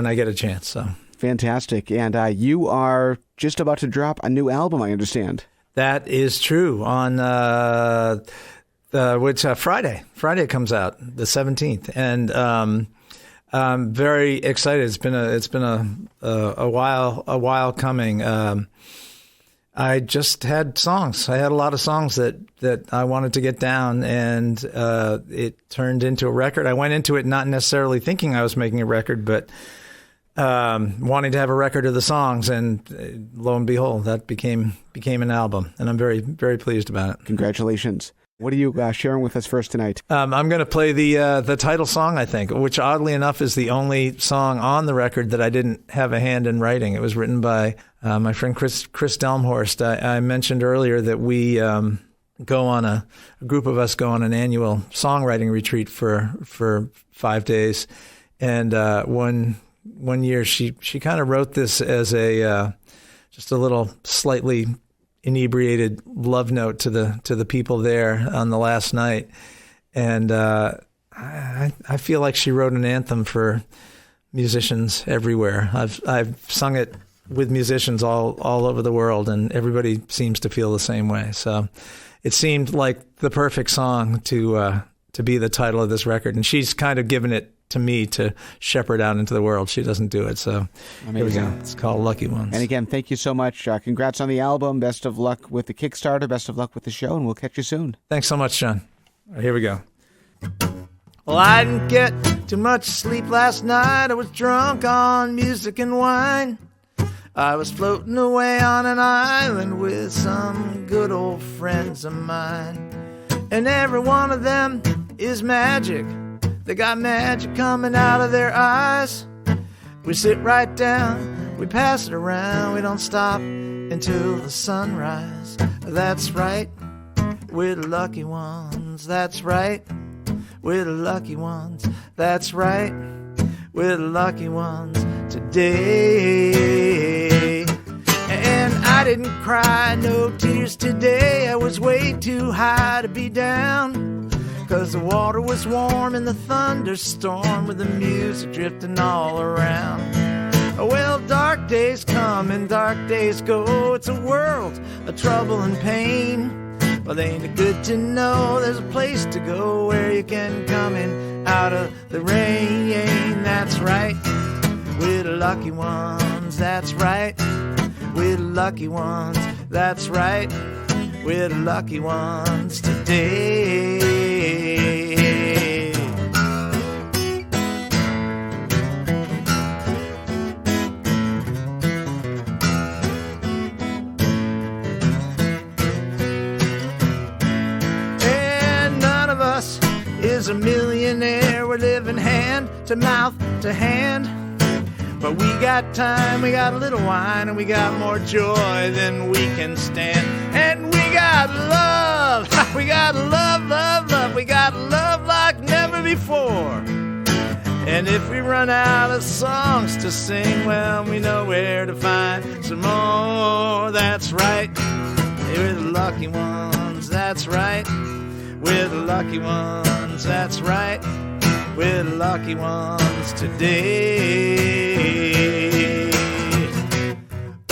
I get a chance. So fantastic. And you are just about to drop a new album, I understand. That is true. On Friday. Friday comes out, the 17th, and I'm very excited. It's been a while coming. I just had songs. I had a lot of songs that I wanted to get down, and it turned into a record. I went into it not necessarily thinking I was making a record, but wanting to have a record of the songs, and lo and behold, that became an album, and I'm very, very pleased about it. Congratulations. What are you sharing with us first tonight? I'm going to play the title song, I think, which oddly enough is the only song on the record that I didn't have a hand in writing. It was written by my friend Chris Delmhorst. I mentioned earlier that we a group of us go on an annual songwriting retreat for 5 days, and one year she kind of wrote this as just a little slightly inebriated love note to the people there on the last night, and I feel like she wrote an anthem for musicians everywhere. I've sung it with musicians all over the world, and everybody seems to feel the same way. So it seemed like the perfect song to be the title of this record, and she's kind of given it to me to shepherd out into the world. She doesn't do it, so here we go. It's called Lucky Ones. And again, thank you so much. Congrats on the album. Best of luck with the Kickstarter. Best of luck with the show, and we'll catch you soon. Thanks so much, John. All right, here we go. Well, I didn't get too much sleep last night. I was drunk on music and wine. I was floating away on an island with some good old friends of mine. And every one of them is magic. They got magic coming out of their eyes. We sit right down, we pass it around, we don't stop until the sunrise. That's right, we're the lucky ones. That's right, we're the lucky ones. That's right, we're the lucky ones today. And I didn't cry no tears today. I was way too high to be down, 'cause the water was warm in the thunderstorm with the music drifting all around. Well, dark days come and dark days go. It's a world of trouble and pain. Well, ain't it good to know there's a place to go where you can come in out of the rain. That's right, we're the lucky ones. That's right, we're the lucky ones. That's right, we're the lucky ones today. And none of us is a millionaire. We're living hand to mouth to hand. But we got time, we got a little wine, and we got more joy than we can stand. And we got love, we got love, love, love. We got love like never before. And if we run out of songs to sing, well, we know where to find some more. That's right, we're the lucky ones. That's right, we're the lucky ones. That's right, we're the lucky ones today.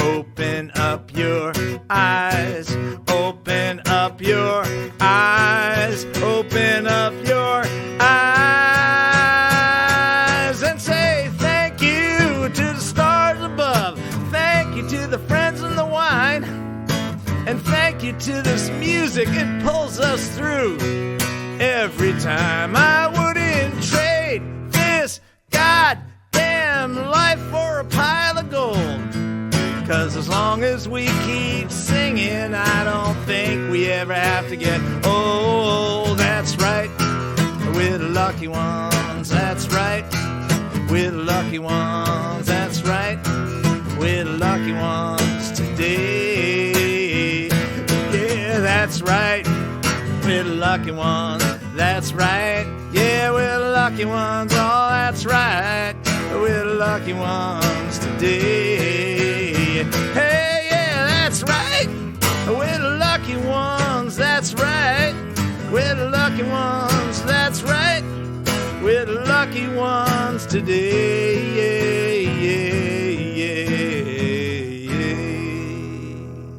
Open up your eyes, open up your eyes, open up your eyes, and say thank you to the stars above, thank you to the friends and the wine, and thank you to this music, it pulls us through every time. I wouldn't trade this goddamn life for a pile of gold, 'cause as long as we keep singing, I don't think we ever have to get old. That's right, we're the lucky ones. That's right, we're the lucky ones. That's right, we're the lucky ones today. Yeah, that's right, we're the lucky ones. That's right, yeah, we're the lucky ones. Oh, that's right, we're the lucky ones today. Hey, yeah, that's right, we're the lucky ones. That's right, we're the lucky ones, that's right. We're the lucky ones today.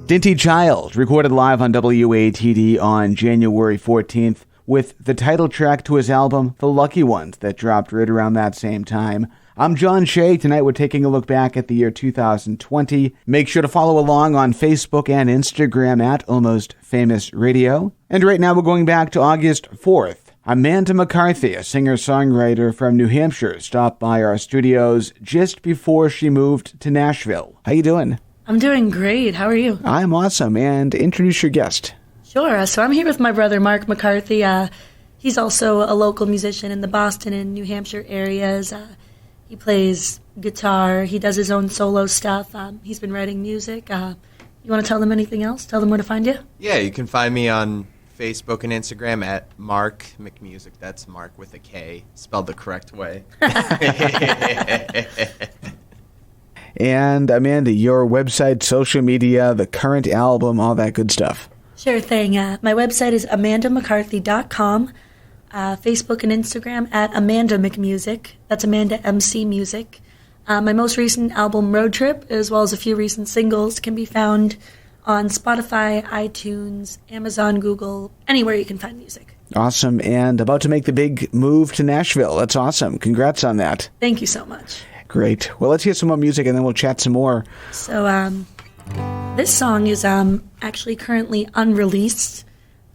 Dinty Child, recorded live on WATD on January 14th with the title track to his album, The Lucky Ones, that dropped right around that same time. I'm John Shea. Tonight we're taking a look back at the year 2020. Make sure to follow along on Facebook and Instagram at Almost Famous Radio. And right now we're going back to August 4th. Amanda McCarthy, a singer-songwriter from New Hampshire, stopped by our studios just before she moved to Nashville. How you doing? I'm doing great. How are you? I'm awesome. And introduce your guest. Sure. So I'm here with my brother, Mark McCarthy. He's also a local musician in the Boston and New Hampshire areas. He plays guitar. He does his own solo stuff. He's been writing music. You want to tell them anything else? Tell them where to find you? Yeah, you can find me on Facebook and Instagram at Mark McMusic. That's Mark with a K, spelled the correct way. And Amanda, your website, social media, the current album, all that good stuff. Sure thing. My website is amandamccarthy.com. Facebook and Instagram at Amanda McMusic. That's Amanda MC Music. My most recent album, Road Trip, as well as a few recent singles, can be found on Spotify, iTunes, Amazon, Google, anywhere you can find music. Awesome. And about to make the big move to Nashville. That's awesome. Congrats on that. Thank you so much. Great. Well, let's hear some more music and then we'll chat some more. So this song is actually currently unreleased.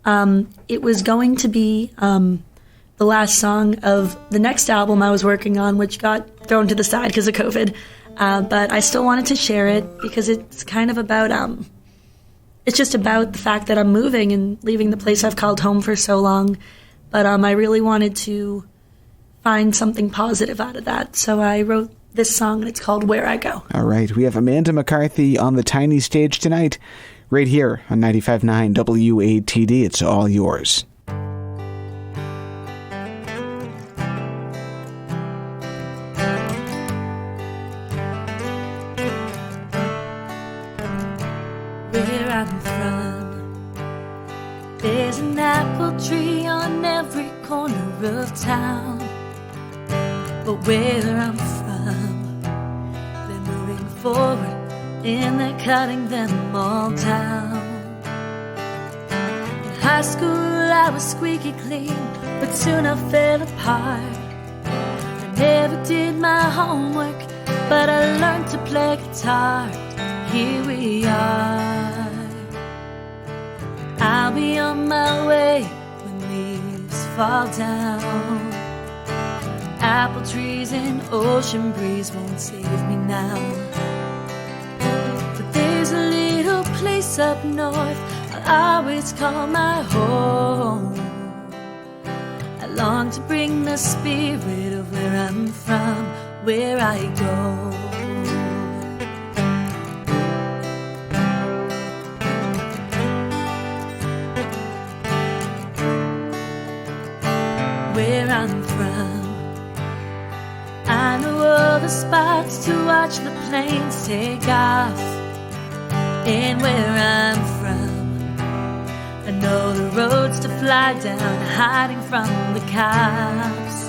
It was going to be the last song of the next album I was working on, which got thrown to the side because of COVID. But I still wanted to share it because it's kind of about, it's just about the fact that I'm moving and leaving the place I've called home for so long. But I really wanted to find something positive out of that. So I wrote this song, and it's called Where I Go. All right. We have Amanda McCarthy on the Tiny Stage tonight, right here on 95.9 WATD. It's all yours. Where I'm from, there's an apple tree on every corner of town. But where I'm from, they're moving forward and they're cutting them all down. In high school I was squeaky clean, but soon I fell apart. I never did my homework, but I learned to play guitar. Here we are. I'll be on my way when leaves fall down. Apple trees and ocean breeze won't save me now. But there's a little place up north I'll always call my home. I long to bring the spirit of where I'm from, where I go. Where I'm from, I know all the spots to watch the planes take off. And where I'm from, I know the roads to fly down, hiding from the cops.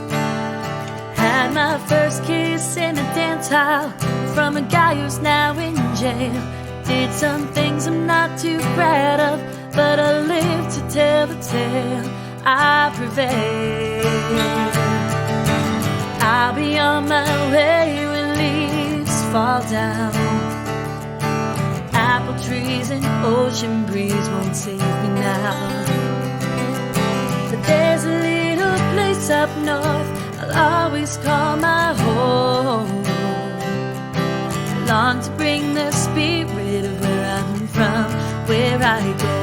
Had my first kiss in a dance hall from a guy who's now in jail. Did some things I'm not too proud of, but I live to tell the tale. I prevail. I'll be on my way when leaves fall down. Apple trees and ocean breeze won't save me now. But there's a little place up north I'll always call my home. I long to bring the spirit of where I'm from, where I go.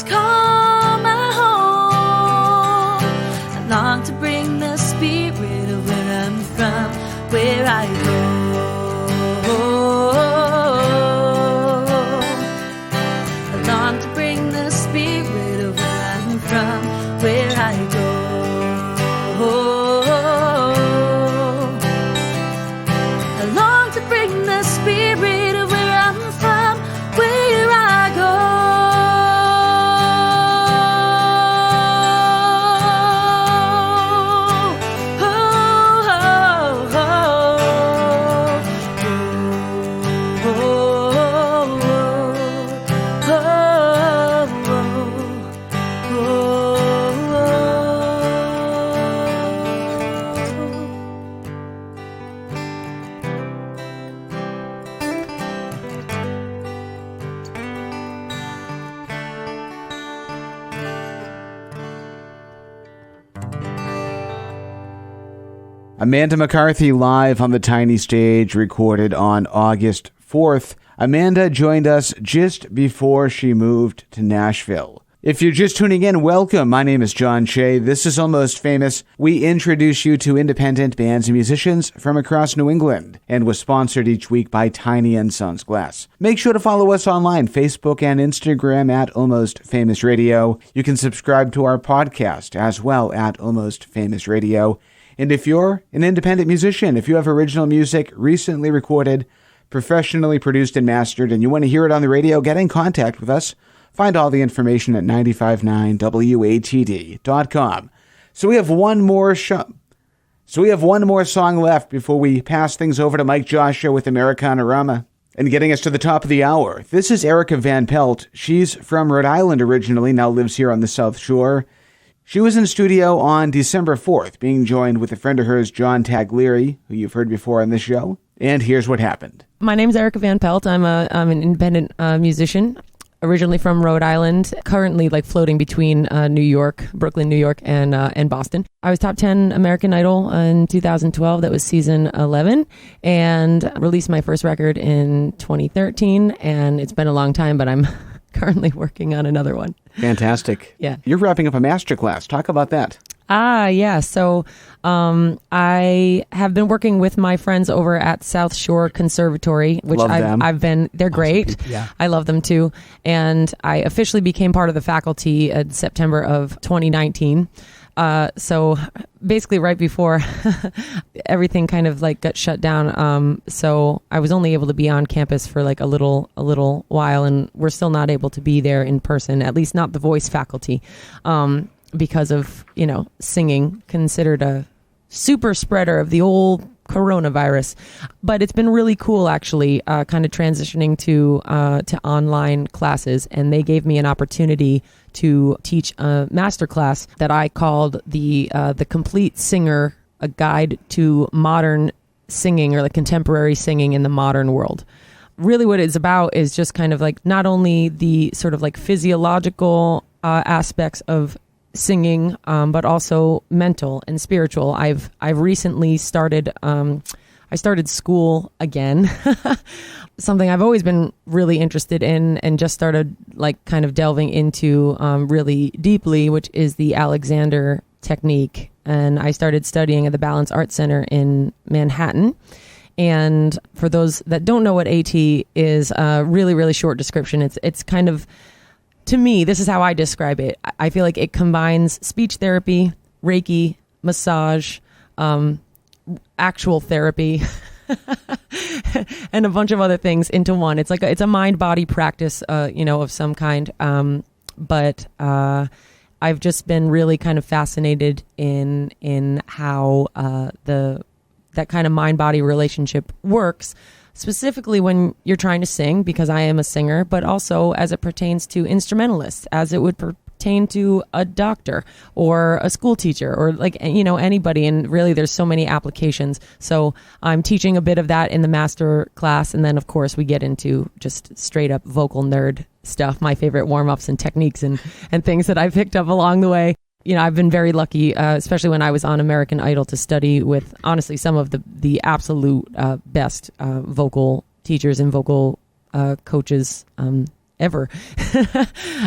is call my home. I long to bring the spirit of where I'm from, where I go. I long to bring the spirit of where I'm from, where I go. I long to bring the spirit of where I'm from, where I go. Amanda McCarthy live on the Tiny Stage, recorded on August 4th. Amanda joined us just before she moved to Nashville. If you're just tuning in, welcome. My name is John Shea. This is Almost Famous. We introduce you to independent bands and musicians from across New England, and was sponsored each week by Tiny & Sons Glass. Make sure to follow us online, Facebook and Instagram at Almost Famous Radio. You can subscribe to our podcast as well at Almost Famous Radio. And if you're an independent musician, if you have original music recently recorded, professionally produced and mastered, and you want to hear it on the radio, get in contact with us. Find all the information at 959watd.com. So we have one more song left before we pass things over to Mike Joshua with Americanarama. And getting us to the top of the hour, this is Erika Van Pelt. She's from Rhode Island originally, now lives here on the South Shore. She was in studio on December 4th, being joined with a friend of hers, John Taglieri, who you've heard before on this show. And here's what happened. My name's Erika Van Pelt. I'm an independent musician, originally from Rhode Island, currently floating between Brooklyn, New York, and Boston. I was top 10 American Idol in 2012. That was season 11, and released my first record in 2013. And it's been a long time, but I'm currently working on another one. Fantastic. Yeah. You're wrapping up a masterclass. Talk about that. Yeah. So I have been working with my friends over at South Shore Conservatory, which I've been, they're great. Yeah. I love them too. And I officially became part of the faculty in September of 2019. So basically right before everything kind of got shut down. So I was only able to be on campus for a little while, and we're still not able to be there in person, at least not the voice faculty, because of, singing considered a super spreader of the old coronavirus. But it's been really cool, actually, kind of transitioning to online classes, and they gave me an opportunity to teach a masterclass that I called the Complete Singer, a guide to modern singing, or contemporary singing in the modern world. Really what it's about is just kind of not only the sort of physiological aspects of singing, but also mental and spiritual. I've recently started I started school again, something I've always been really interested in, and just started kind of delving into really deeply, which is the Alexander technique. And I started studying at the Balance Art Center in Manhattan. And for those that don't know what AT is, a really, really short description. It's kind of, to me, this is how I describe it. I feel like it combines speech therapy, Reiki, massage, actual therapy, and a bunch of other things into one. It's it's a mind-body practice, of some kind. But I've just been really kind of fascinated in how that kind of mind-body relationship works, specifically when you're trying to sing, because I am a singer, but also as it pertains to instrumentalists, as it would pertain to a doctor or a school teacher or anybody. And really there's so many applications. So I'm teaching a bit of that in the master class. And then of course we get into just straight up vocal nerd stuff, my favorite warm-ups and techniques and things that I picked up along the way. I've been very lucky, especially when I was on American Idol, to study with, honestly, some of the absolute best vocal teachers and vocal coaches ever.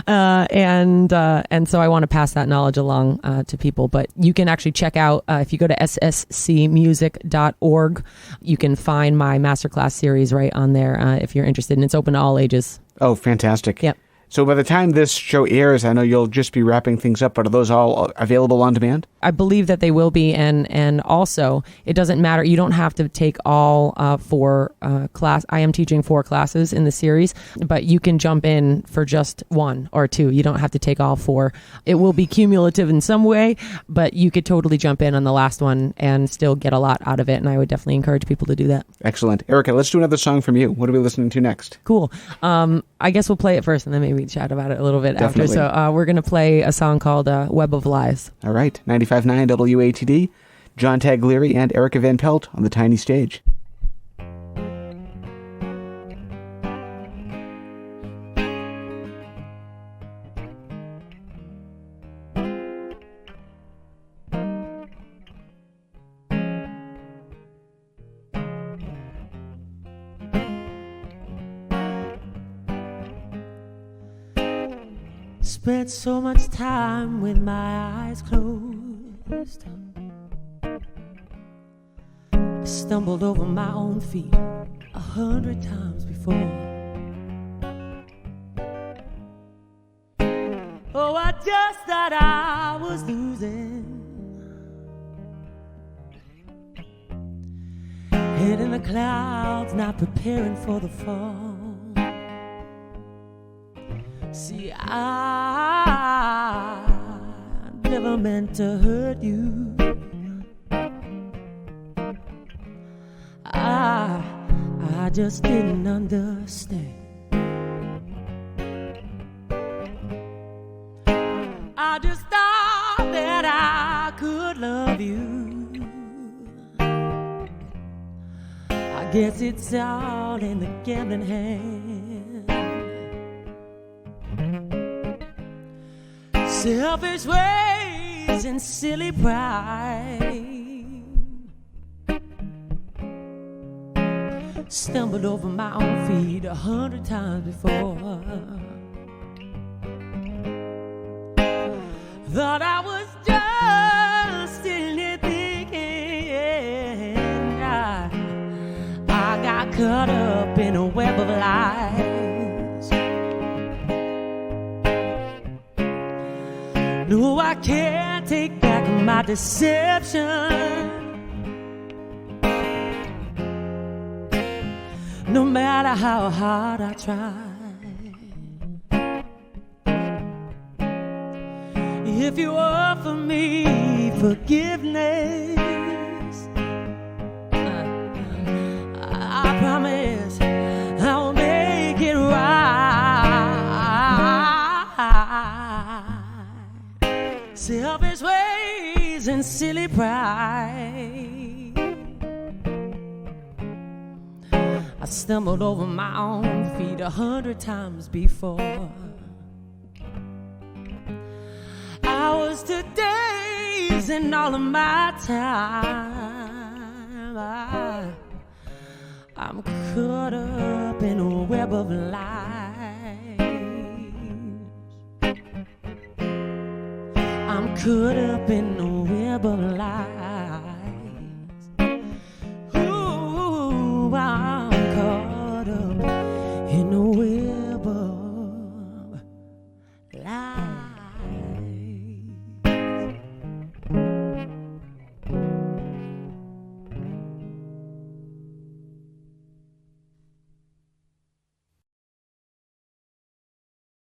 And so I want to pass that knowledge along to people. But you can actually check out, if you go to sscmusic.org, you can find my masterclass series right on there if you're interested. And it's open to all ages. Oh, fantastic. Yep. So by the time this show airs, I know you'll just be wrapping things up, but are those all available on demand? I believe that they will be, and also it doesn't matter. You don't have to take all 4 class. I am teaching 4 classes in the series, but you can jump in for just 1 or 2. You don't have to take all 4. It will be cumulative in some way, but you could totally jump in on the last one and still get a lot out of it, and I would definitely encourage people to do that. Excellent. Erika, let's do another song from you. What are we listening to next? Cool. I guess we'll play it first, and then maybe chat about it a little bit Definitely. after. So we're going to play a song called Web of Lies. All right. 95.9 WATD, John Taglieri and Erika Van Pelt on the Tiny Stage. Spent so much time with my eyes closed. I stumbled over my own feet 100 times before. Oh, I just thought I was losing. Head in the clouds, not preparing for the fall. See, I never meant to hurt you. I just didn't understand. I just thought that I could love you. I guess it's all in the gambling hand. Selfish ways and silly pride. Stumbled over my own feet 100 times before. Thought I was just in it thinking. I got caught up in a web of lies. No, I can't take back my deception. No matter how hard I try. If you offer me forgiveness, I promise I'll make it right. Selfish ways and silly pride. I stumbled over my own feet 100 times before. Hours to days and all of my time, I'm caught up in a web of lies. I'm caught up in a web of lies.